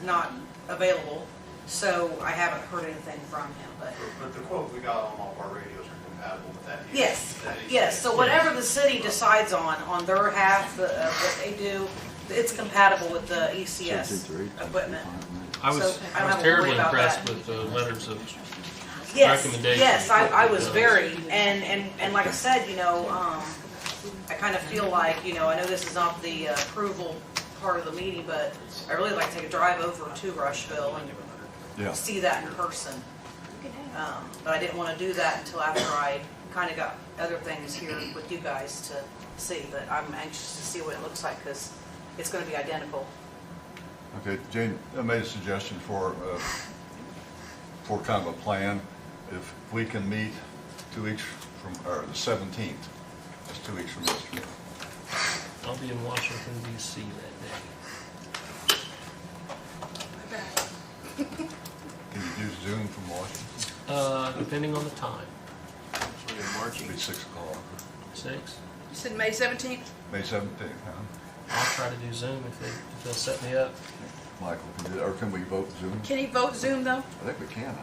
not available, so I haven't heard anything from him, but. But the quote we got on all of our radios are compatible with that. Yes, Yes, so whatever the city decides on their half, what they do, it's compatible with the ECS equipment. I was So I don't have to terribly worry about impressed that. with the letters of Yes, recommendation. yes, I was very, and like I said, I kind of feel like, I know this is not the approval part of the meeting, but I really like to take a drive over to Rushville Yeah. and see that in person. But I didn't want to do that until after I kind of got other things here with you guys to see, but I'm anxious to see what it looks like, because it's going to be identical. Okay, Jane, I made a suggestion for kind of a plan. If we can meet 2 weeks from, or the 17th, that's 2 weeks from yesterday. I'll be in Washington DC that Can you do Zoom from Washington? day. Depending on the time. It'll be 6 o'clock. 6. You said May 17th? May 17th, huh? I'll try to do Zoom if they'll set me up. Michael, can do that, or can we vote Zoom? Can he vote Zoom though? I think we can.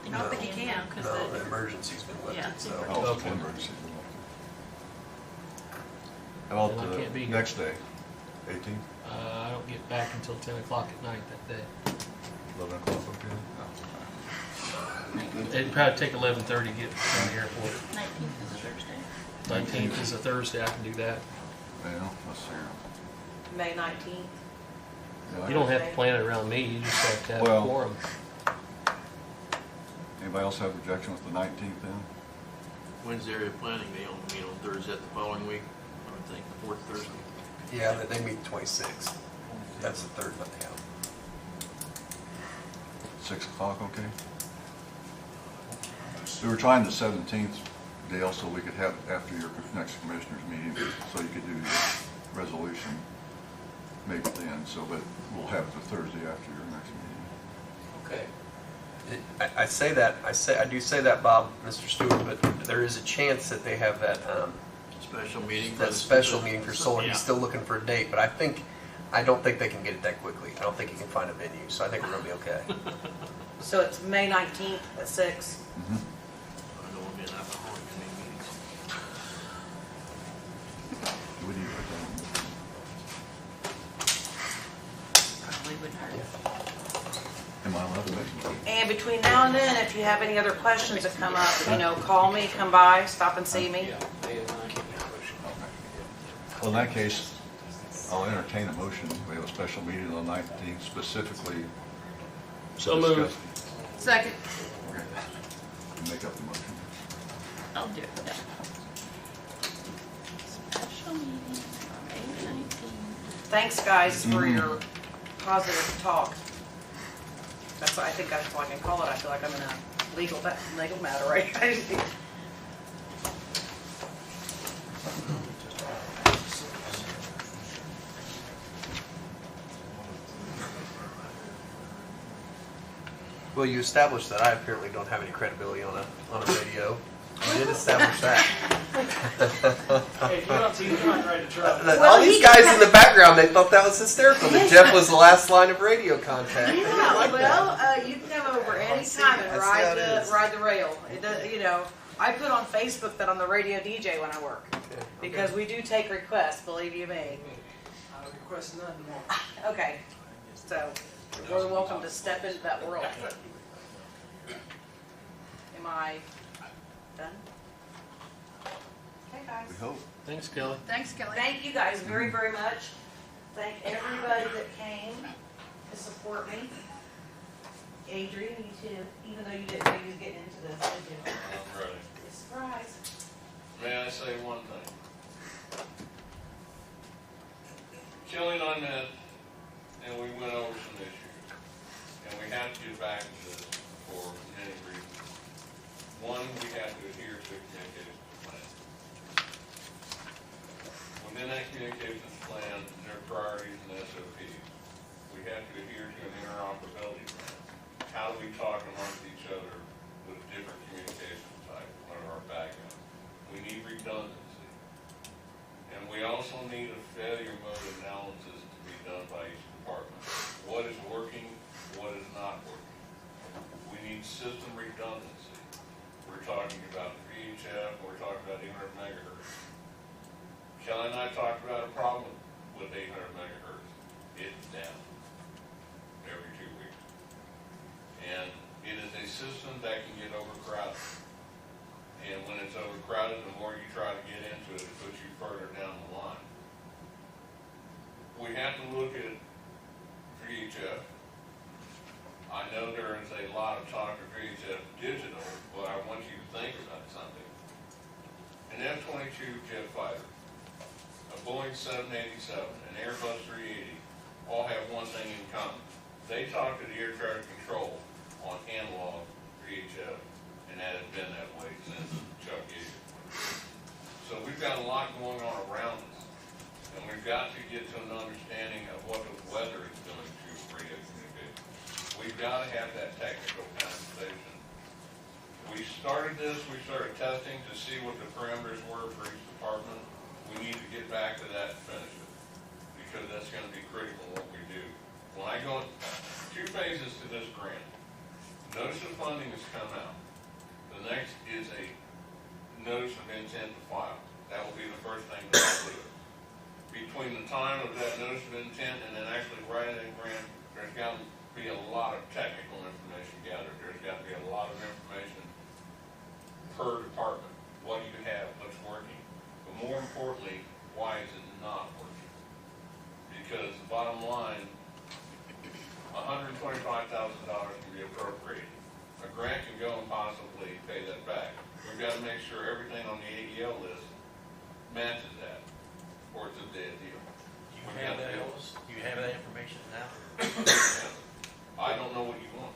I don't think he can. No, the emergency's been lifted, Yeah. so. Oh, Okay. emergency. How Then I about can't be the here. next day, 18th, I don't get back until 10 o'clock at night that day. 11 o'clock, okay? It'd probably take 11:30 to get from the airport. 19th is a Thursday. 19th is a Thursday, I can do that. Well, let's see. May 19th. Yeah, You don't have to plan it around me, you just have to have a Well- quorum. Anybody else have objection with the 19th then? When's the area planning? They only meet on Thursday the following week, I would think, the fourth Thursday. Yeah, they meet 26th. That's the third Monday out. 6 o'clock, okay? We were trying the 17th, Dale, so we could have after your next commissioners meeting, so you could do the resolution maybe then, so, but we'll have it the Thursday after your next meeting. Okay. I do say that, Bob, Mr. Stewart, but there is a chance that they have that, Special meeting. for that the- special meeting for solar. Yeah. He's still looking for a date, but I don't think they can get it that quickly. I don't think he can find a venue, so I think we're gonna be okay. So it's May 19th at 6. Mhm. I don't want to be an alcoholic in any meetings. Do we need to put that Probably wouldn't hurt. on? Am I allowed to make it? And between now and then, if you have any other questions that come up, call me, come by, stop and see me. Okay. Well, in that case, I'll entertain a motion. We have a special meeting on the 19th specifically. So to moved. discuss- Second. Okay. You Make up the motion. I'll do it. Yeah. Special meeting on May 19th. Thanks, guys, for your positive talk. I think that's what I can call it. I feel like I'm in a legal matter, right? Well, you established that I apparently don't have any credibility on a radio. You did establish that. Hey, you don't see, you're not ready to try. All these guys in the background, they thought that was hysterical, that Jeff was the last line of radio contact. They didn't Yeah, like that. well, you can come over anytime and That's how it is. ride the rail. I put on Facebook that I'm the radio DJ when I work, Okay. because we do take requests, believe you me. I request none more. Okay, so you're more than welcome to step into that world. Am I done? Okay, guys. We hope. Thanks, Kelly. Thanks, Kelly. Thank you guys very, very much. Thank everybody that came to support me. Adrian, you too, even though you didn't know you was getting into this, did you? I'm ready. Surprise. May I say one thing? Kelly and I met, and we went over some issues, and we have to get back to this for many reasons. One, we have to adhere to a communications plan. Within that communications plan, there are priorities and SOPs. We have to adhere to an interoperability plan. How do we talk amongst each other with different communication types under our backup? We need redundancy. And we also need a failure mode analysis to be done by each department. What is working, what is not working? We need system redundancy. We're talking about VHF, we're talking about Kelly and I talked about a problem with 800 megahertz. It's down every 2 weeks. And it is a system that can get overcrowded. And when it's overcrowded, the more you try to get into it, it puts you further down the line. We have to look at VHF. I know there is a lot of talk of VHF digital, but I want you to think about something. An F-22 jet fighter, a Boeing 787, an Airbus 380, all have one thing in common. They talk to the air traffic control on analog VHF, and that has been that way since Chuck Yeager. So we've got a lot going on around us, and we've got to get to an understanding of what the weather is doing to radio communication. We've got to have that technical conversation. We started testing to see what the parameters were for each department. We need to get back to that and finish it, because that's going to be critical in what we do. When I go, 2 phases to this grant. Notice of funding has come out. The next is a notice of intent to file. That will be the first thing that I'll do. Between the time of that notice of intent and then actually writing the grant, there's got to be a lot of technical information gathered. There's got to be a lot of information per department. What do you have? What's working? But more importantly, why is it not working? Because the bottom line, $125,000 can be appropriated. A grant can go and possibly pay that back. We've got to make sure everything on the ADL list matches that, or it's a dead deal. You have that, Elvis? You have that information now? I don't know what you want.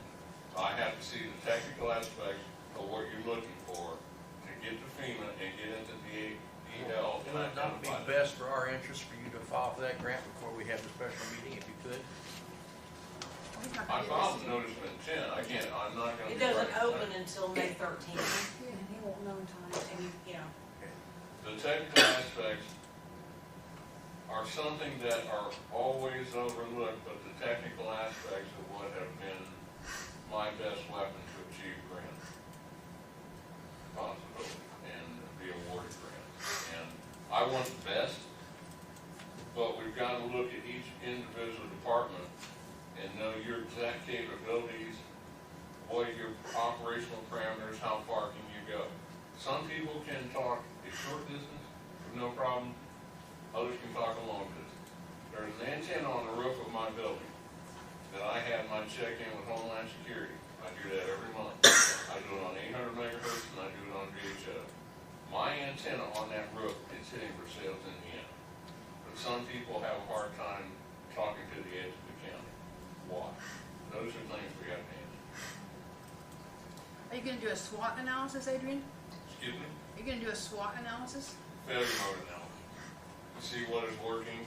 I have to see the technical aspects of what you're looking for to get to FEMA and get into the ADL. Would it not be best for our interest for you to file for that grant before we have the special meeting, if you could? I filed a notice of intent. I can't, I'm not going to. It doesn't open until May 13th. Yeah, he won't know in time. And you know, The technical aspects are something that are always overlooked, but the technical aspects of what have been my best weapon to achieve grant responsibility and be awarded grants. And I want the best, but we've got to look at each individual department and know your exact capabilities, what are your operational parameters, how far can you go. Some people can talk a short distance with no problem, others can talk a long distance. There's an antenna on the roof of my building that I have my check-in with Homeland Security. I do that every month. I do it on 800 megahertz and I do it on VHF. My antenna on that roof is hitting for sales in Indiana. But some people have a hard time talking to the edge of the county. Why? Those are things we have to answer. Are you going to do a SWOT analysis, Adrian? Excuse me? Are you going to do a SWOT analysis? Failure mode analysis. See what is working.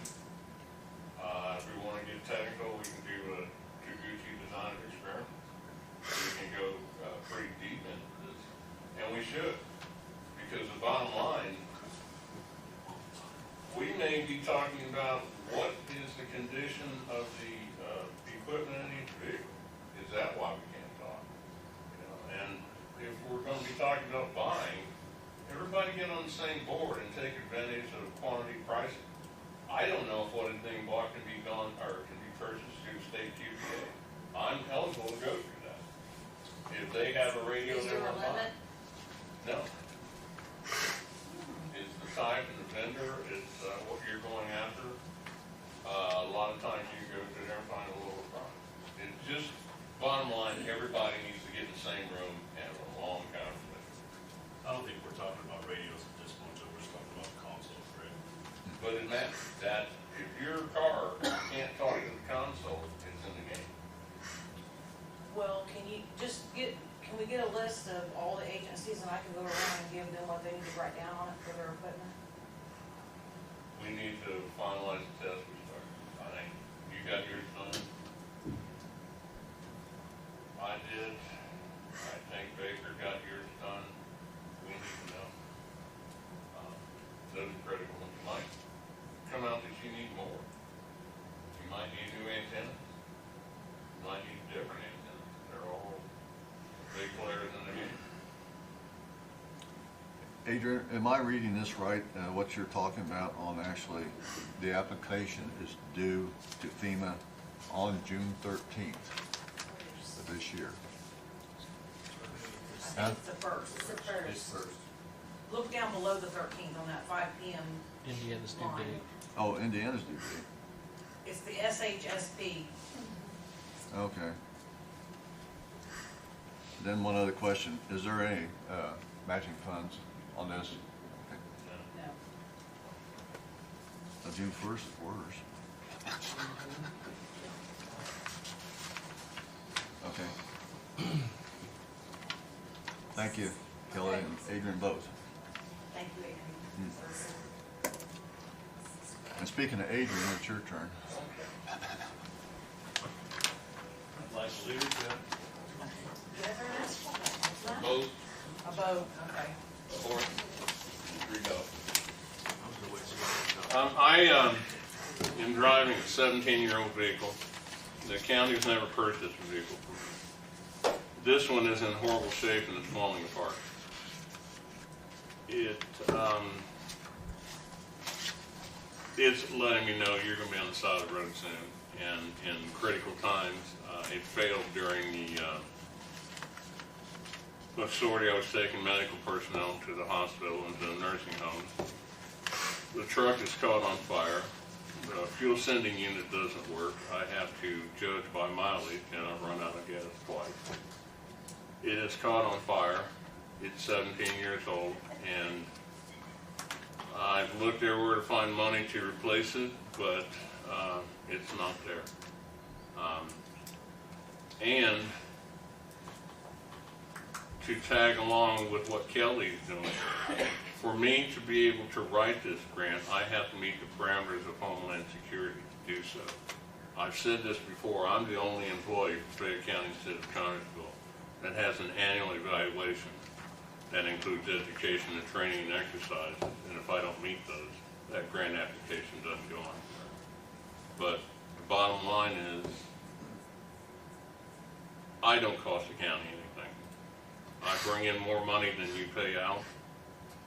If we want to get technical, we can do a Taguchi design experiment. We can go pretty deep into this. And we should. Because the bottom line, we may be talking about what is the condition of the equipment in each vehicle. Is that why we can't talk? You know, and if we're going to be talking about buying, everybody get on the same board and take advantage of quantity pricing. I don't know if what is being bought can be gone or can be purchased through state QPA. I'm eligible to go through that. If they have a radio, is there a limit? no. It's the type and the vendor, it's what you're going after. A lot of times you go through there and find a lower price. It's just, bottom line, everybody needs to get in the same room and have a long conversation. I don't think we're talking about radios at this point, so we're just talking about consoles, right? But it matters that if your car can't talk to the console, it's in the game. Well, can we get a list of all the agencies and I can go around and give them what they need to write down on it for their equipment? We need to finalize the test we started. I think you got yours done. I did. I think Baker got yours done. We need to know. Those are critical. You might come out that you need more. You might need new antennas. You might need different antennas. They're all big players in the game. Adrian, am I reading this right? What you're talking about on actually, the application is due to FEMA on June 13th of this year. Huh? It's the first. It's first. Look down below the 13th on that 5 p.m. Indiana's due line. date. Oh, Indiana's due date. It's the SHSP. Okay. Then one other question, is there any matching funds on this? Okay. No. June 1st orders. Okay. Thank you, Kelly and Adrian both. Thank you, Adrian. And speaking of Adrian, it's your turn. Like leadership. Both, A boat, okay. fourth, three go. I was gonna wait. I am driving a 17-year-old vehicle. The county's never purchased a vehicle for me. This one is in horrible shape and it's falling apart. It's letting me know you're going to be on the side of the road soon. And in critical times, it failed during the sortie. I was taking medical personnel to the hospital and to the nursing home. The truck is caught on fire. The fuel sending unit doesn't work. I have to judge by mileage, and I've run out of gas twice. It is caught on fire. It's 17 years old, and I've looked everywhere to find money to replace it, but it's not there. And to tag along with what Kelly's doing, for me to be able to write this grant, I have to meet the parameters of Homeland Security to do so. I've said this before, I'm the only employee for Fayette County City of Connersville that has an annual evaluation that includes education and training and exercises, and if I don't meet those, that grant application doesn't go on. But the bottom line is, I don't cost the county anything. I bring in more money than you pay out.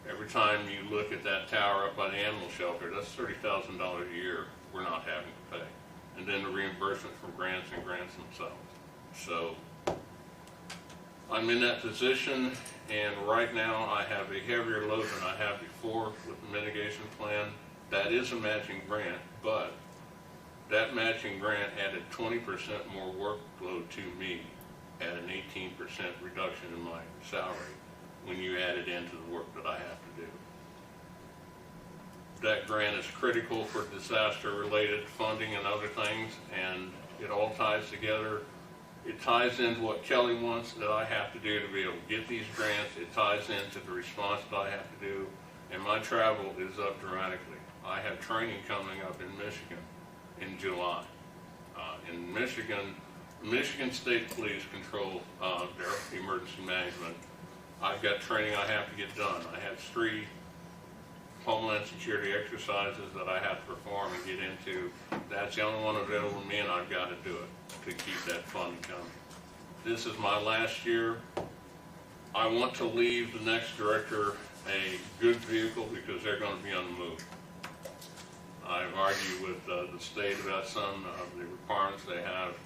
Every time you look at that tower up by the animal shelter, that's $30,000 a year we're not having to pay. And then the reimbursement from grants and grants themselves. So I'm in that position, and right now I have a heavier load than I have before with the mitigation plan. That is a matching grant, but that matching grant added 20% more workload to me at an 18% reduction in my salary when you add it into the work that I have to do. That grant is critical for disaster-related funding and other things, and it all ties together. It ties into what Kelly wants that I have to do to be able to get these grants. It ties into the response that I have to do, and my travel is up dramatically. I have training coming up in Michigan in July. In Michigan, Michigan State Police control their emergency management. I've got training I have to get done. I have 3 Homeland Security exercises that I have to perform and get into. That's the only one available to me, and I've got to do it to keep that funding coming. This is my last year. I want to leave the next director a good vehicle because they're going to be on the move. I've argued with the state about some of the requirements they have.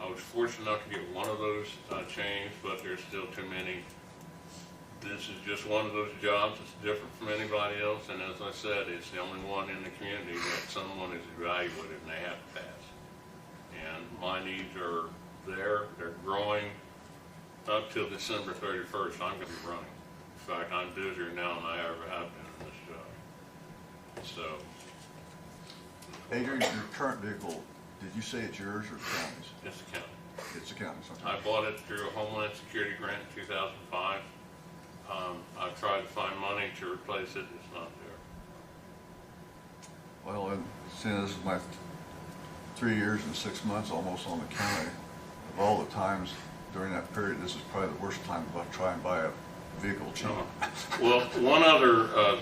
I was fortunate enough to get one of those changed, but there's still too many. This is just one of those jobs. It's different from anybody else, and as I said, it's the only one in the community that someone is evaluated and they have to pass. And my needs are there. They're growing. Up till December 31st, I'm going to be running. In fact, I'm busier now than I ever have been in this job. So, Adrian, your current vehicle, did you say it's yours or the county's? it's the county. It's the county's. Okay. I bought it through a Homeland Security grant in 2005. I've tried to find money to replace it. It's not there. Well, and seeing this is my 3 years and 6 months almost on the county, of all the times during that period, this is probably the worst time to try and buy a vehicle cheap. Well, one other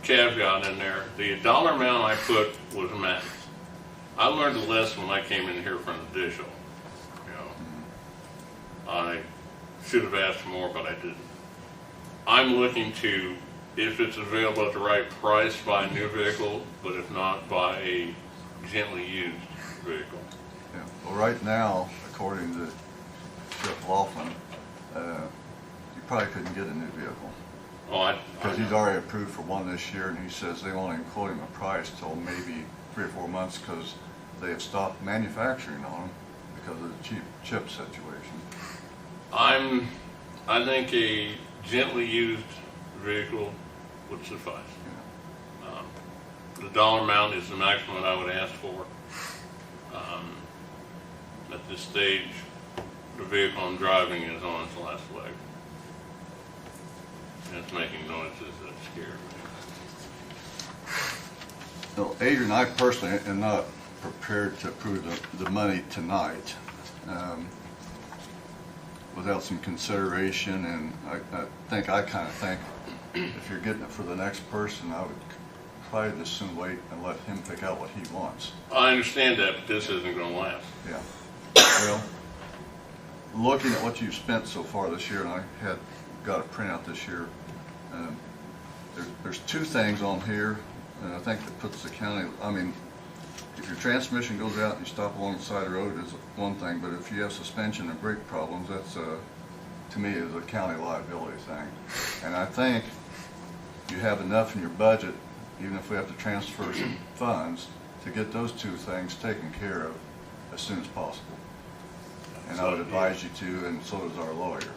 caveat in there, the dollar amount I put was a max. I learned a lesson when I came in here from the digital. You know, I should have asked more, but I didn't. I'm looking to If it's available at the right price, buy a new vehicle, but if not, buy a gently used vehicle. Yeah. Well, right now, according to Jeff Laughlin, you probably couldn't get a new vehicle. Oh, Because he's already approved for one this year, and he says they won't even quote him a price till maybe 3 or 4 months because they have stopped manufacturing on them because of the cheap chip situation. I think a gently used vehicle would suffice. The dollar amount is the maximum I would ask for. At this stage, the vehicle I'm driving is on its last leg. And it's making noises that scare me. No, Adrian, I personally am not prepared to approve the money tonight without some consideration, and I kind of think if you're getting it for the next person, I would probably just soon wait and let him pick out what he wants. I understand that, but this isn't going to last. Yeah. Well, looking at what you've spent so far this year, and I had got a printout this year, there's 2 things on here, and I think that puts the county, I mean, if your transmission goes out and you stop along the side of the road is one thing, but if you have suspension and brake problems, that's, to me, is a county liability thing. And I think you have enough in your budget, even if we have to transfer some funds, to get those 2 things taken care of as soon as possible. And I would advise you to, and so does our lawyer.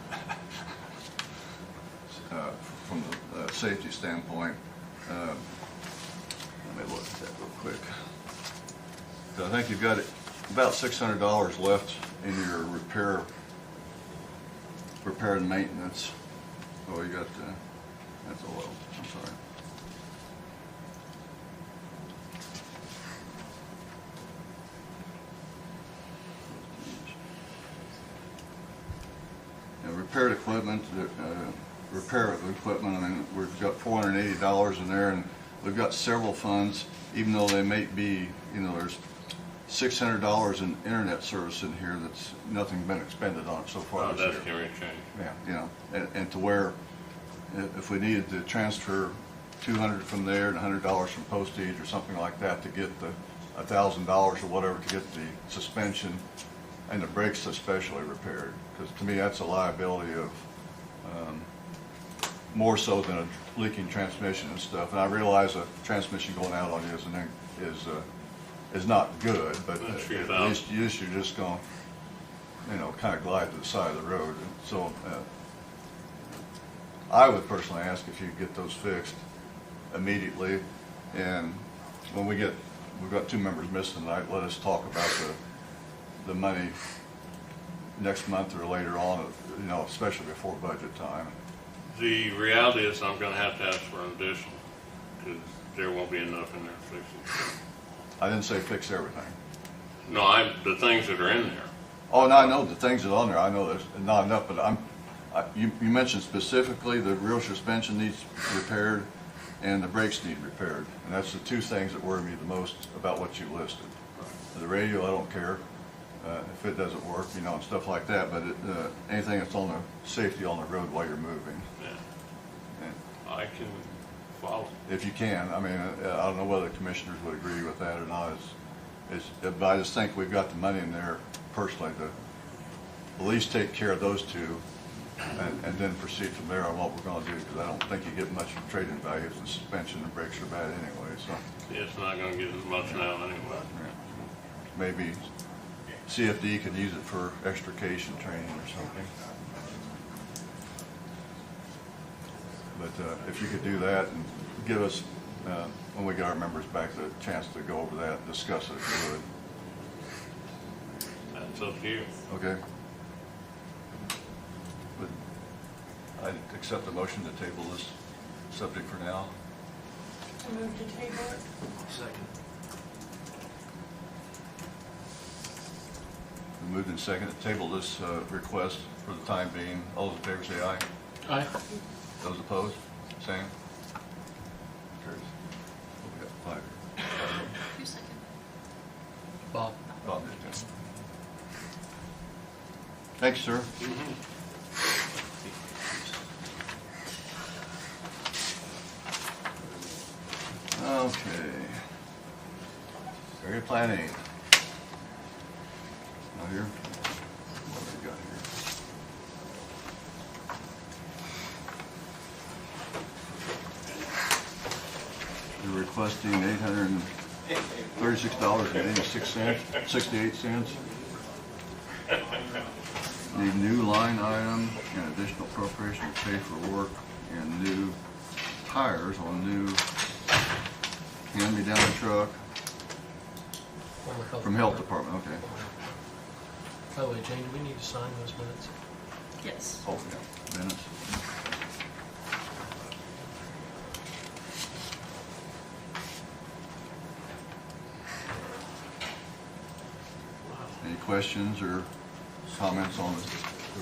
From the safety standpoint, let me look at that real quick. So I think you've got about $600 left in your repair and maintenance. Oh, you got that's a low. I'm sorry. Repaired equipment, repair of equipment, I mean, we've got $480 in there, and we've got several funds, even though they may be, you know, there's $600 in internet service in here that's nothing been expended on it so far this year. That's going to change. Yeah, you know, and to where if we needed to transfer $200 from there and $100 from postage or something like that to get the $1,000 or whatever to get the suspension and the brakes especially repaired, because to me that's a liability of more so than a leaking transmission and stuff. And I realize a transmission going out on you is not good, but at least you're just going, you know, kind of glide to the side of the road. And so I would personally ask if you could get those fixed immediately, and when we've got 2 members missing tonight, let us talk about the money next month or later on, you know, especially before budget time. The reality is I'm going to have to ask for an additional, because there won't be enough in there to fix it. I didn't say fix everything. No, the things that are in there. Oh, no, I know the things that are on there. I know there's not enough, but you mentioned specifically the rear suspension needs repaired and the brakes need repaired. And that's the 2 things that worry me the most about what you listed. The radio, I don't care if it doesn't work, you know, and stuff like that, but anything that's on the safety on the road while you're moving. Yeah. And I can follow. If you can. I mean, I don't know whether the commissioners would agree with that or not. But I just think we've got the money in there personally to at least take care of those 2 and then proceed from there on what we're going to do, because I don't think you get much from trade-in value if the suspension and brakes are bad anyway. So Yeah, it's not going to get as much now anyway. Maybe CFD could use it for extrication training or something. But if you could do that and give us, when we get our members back, the chance to go over that and discuss it, if you would. That's up to you. Okay. But I accept the motion to table this subject for now. I move to table it. Second. We moved in second to table this request for the time being. All those in favor say aye. Aye. Those opposed, same. Carries. We got 5. Who's second? Bob. Bob did, yeah. Thanks, sir. Okay. Area planning. Not here? What do we got here? You're requesting $836.86, 68 cents. Need new line item and additional appropriation to pay for work and new tires on new hand-me-down truck from Health Department, okay. By the way, Jane, do we need to sign those minutes? Yes. Oh, yeah, minutes. Any questions or comments on the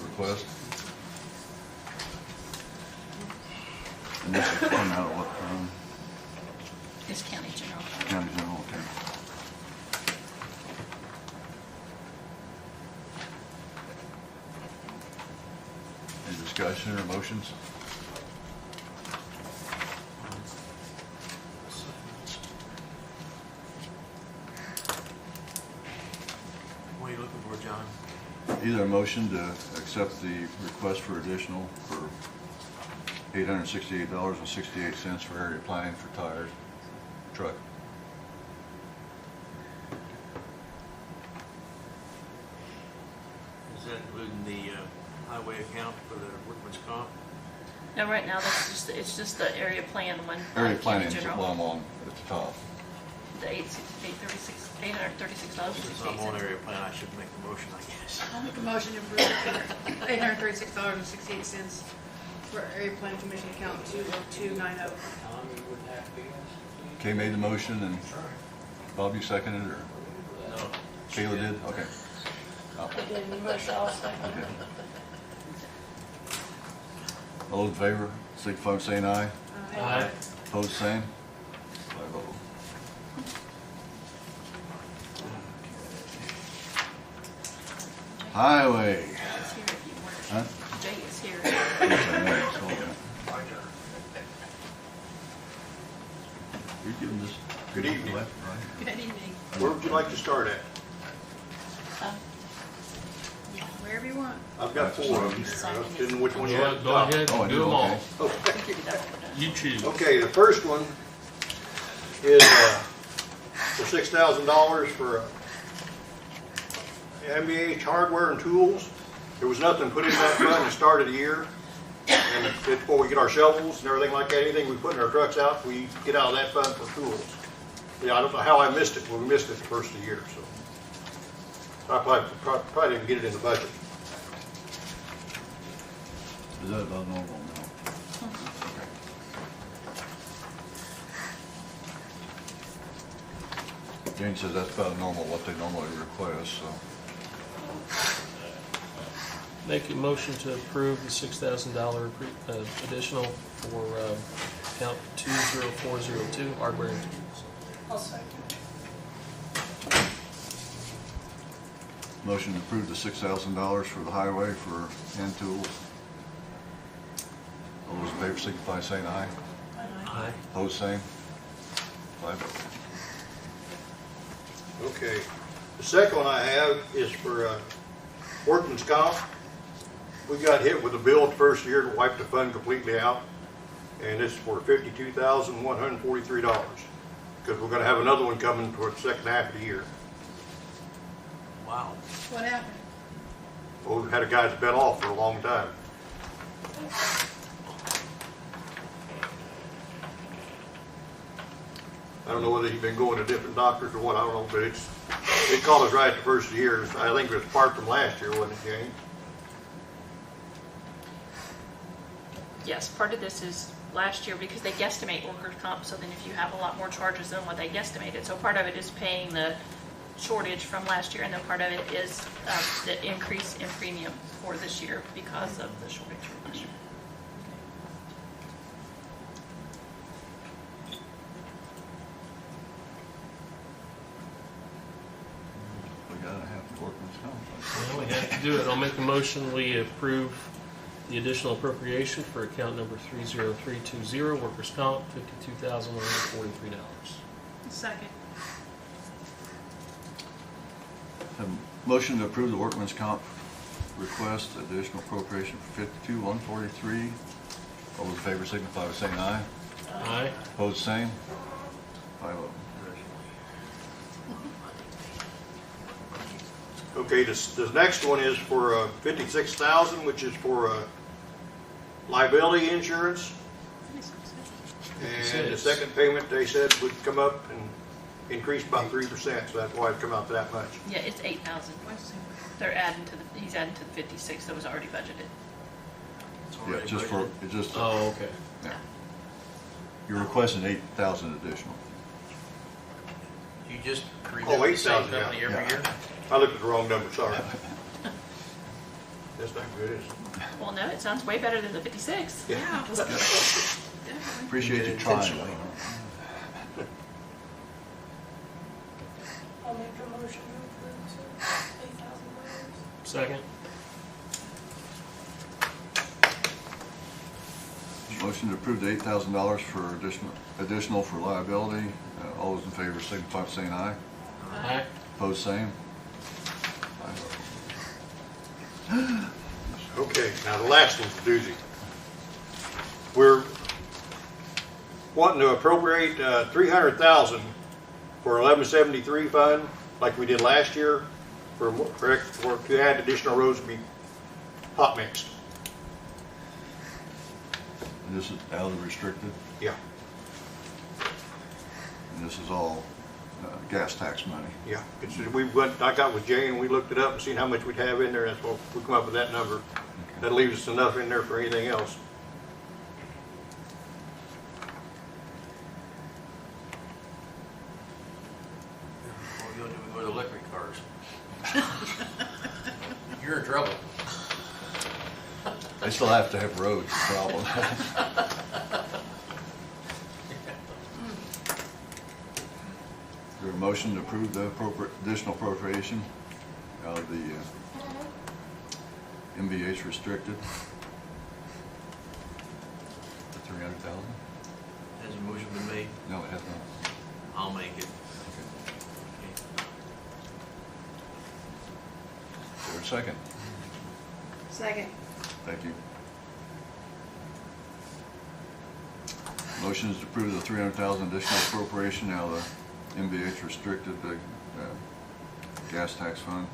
request? And this is coming out of what, It's county general. County General, okay. Any discussion or motions? What are you looking for, John? Either a motion to accept the request for additional for $868.68 for area planning for tires, truck. Is that including the highway account for the workman's comp? No, right now, it's just the area plan one. Area county planning is general. what I'm on at the top. The $836. Since I'm on area plan, I should make the motion, I guess. I'll make a motion to approve $836.68 for area plan commission account 20290. Kay made the motion and Bob, you seconded it or? No. Kayla did? Okay. Oh, okay. All in favor, signify by saying aye. Aye. Opposed, same. 5-0. Highway. Jay is here if you want. Huh? Jay is here. You're giving this. Good evening. Left, right? Good evening. Where would you like to start at? Wherever you want. I've got 4 of them. I didn't know which one you had. Go ahead Oh, I and do do, them all. okay. You choose. Okay, the first one is for $6,000 for MBH hardware and tools. There was nothing put in that fund at the start of the year. And before we get our shovels and everything like that, anything we put in our trucks out, we get out of that fund for tools. Yeah, I don't know how I missed it. Well, we missed it the first of the year, so. I probably didn't get it in the budget. Is that about normal now? Okay. Jane says that's about normal, what they normally request, so. Make a motion to approve the $6,000 additional for account 20402, hardware and tools. I'll second. Motion to approve the $6,000 for the highway for hand tools. All those in favor signify by saying aye. Aye. Opposed, same. 5-0. Okay. The second one I have is for workman's comp. We got hit with a bill the first year to wipe the fund completely out. And it's for $52,143. Because we're going to have another one coming towards the second half of the year. Wow. What happened? Well, we've had a guy that's been off for a long time. I don't know whether he's been going to different doctors or what, I don't know, but it caught us right at the first of the year. I think it was part from last year, wasn't it, Jane? Yes, part of this is last year because they guesstimate workers' comp, so then if you have a lot more charges than what they guesstimated. So part of it is paying the shortage from last year, and then part of it is the increase in premium for this year because of the shortage from last year. We gotta have workman's comp. Well, we have to do it. I'll make a motion, we approve the additional appropriation for account number 30320, workers' comp, $52,143. Second. Have a motion to approve the workman's comp request, additional appropriation for 52,143. All those in favor signify by saying aye. Aye. Opposed, same. 5-0. Okay, this next one is for 56,000, which is for liability insurance. And the second payment, they said, would come up and increase about 3%, so that's why it come out that much. Yeah, it's 8,000. They're adding to the, he's adding to the 56 that was already budgeted. It's Yeah, already just budgeted. for, it just, Oh, okay. yeah. You're requesting 8,000 additional. You just Oh, renew the same 8,000, yeah. company every Yeah. year? I looked at the wrong number, sorry. That's not good, is it? Well, no, it sounds way better than the 56. Yeah. Appreciate you trying. I'll make a motion to approve to $8,000. Second. Motion to approve the $8,000 for additional for liability. All those in favor signify by saying aye. Aye. Opposed, same. Okay, now the last one's a doozy. We're wanting to appropriate $300,000 for 1173 fund, like we did last year, for to add additional roads to be hot mixed. And this is out of the restricted, Yeah, and this is all gas tax money. yeah. I got with Jay and we looked it up and seen how much we'd have in there. That's what we come up with that number. That leaves us enough in there for anything else. What are you gonna do with electric cars? You're in trouble. They still have to have roads, the problem. Is there a motion to approve the additional appropriation out of the MVH restricted? For 300,000? Has a motion been made? No, it has not. I'll make it. Is there a second? Second. Thank you. Motion is to approve the 300,000 additional appropriation out of the MVH restricted gas tax fund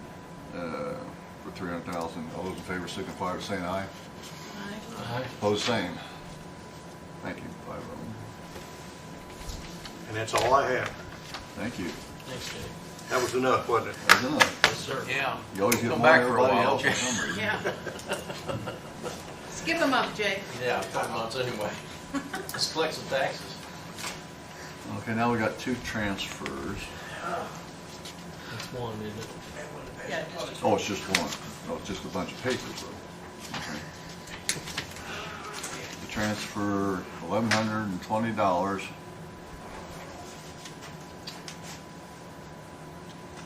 for 300,000. All those in favor signify by saying aye. Aye. Opposed, same. Thank you. 5-0. And that's all I have. Thank you. Thanks, Jay. That was enough, wasn't it? That's enough. Yes, sir. Yeah. You always get Come more than back for a everybody while, else for some reason. Yeah. Skip a month, Jay. Yeah, 5 months anyway. Let's collect some taxes. Okay, now we got two transfers. That's one, isn't it? Yeah, Oh, it's just one. Oh, it's just a bunch of papers, though. Okay. The transfer, $1,120.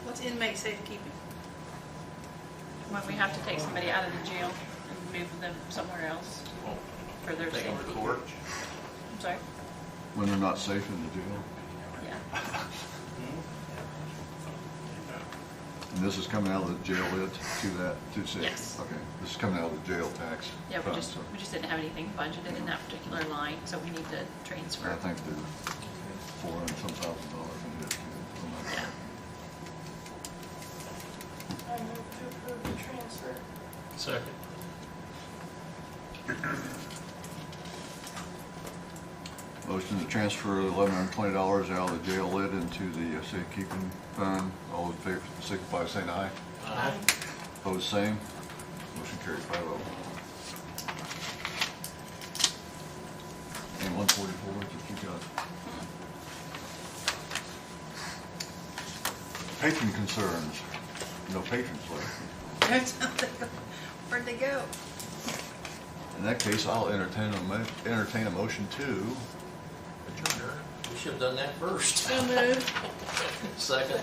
What's inmate safekeeping? when we have to take somebody out of the jail and move them somewhere else for their Take them to safety. court. I'm sorry? When they're not safe in the jail. Yeah. And this is coming out of the jail lid to that, to say? Yes. Okay, this is coming out of the jail tax. Yeah, fund, we just so didn't have anything budgeted in that particular line, so we need to transfer. I think there's $400,000 in it. Yeah. I move to approve the transfer. Second. Motion to transfer $1,120 out of the jail lid into the safekeeping fund. All in favor, signify by saying aye. Aye. Opposed, same. Motion carried 5-0. And 144, just you got. Patron concerns. No patrons left. Where'd they go? In that case, I'll entertain a motion to. Adjourn. We should have done that first. So moved. Second.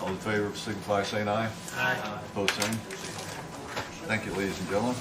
All in favor, signify by saying aye. Aye. Opposed, same. Thank you, ladies and gentlemen.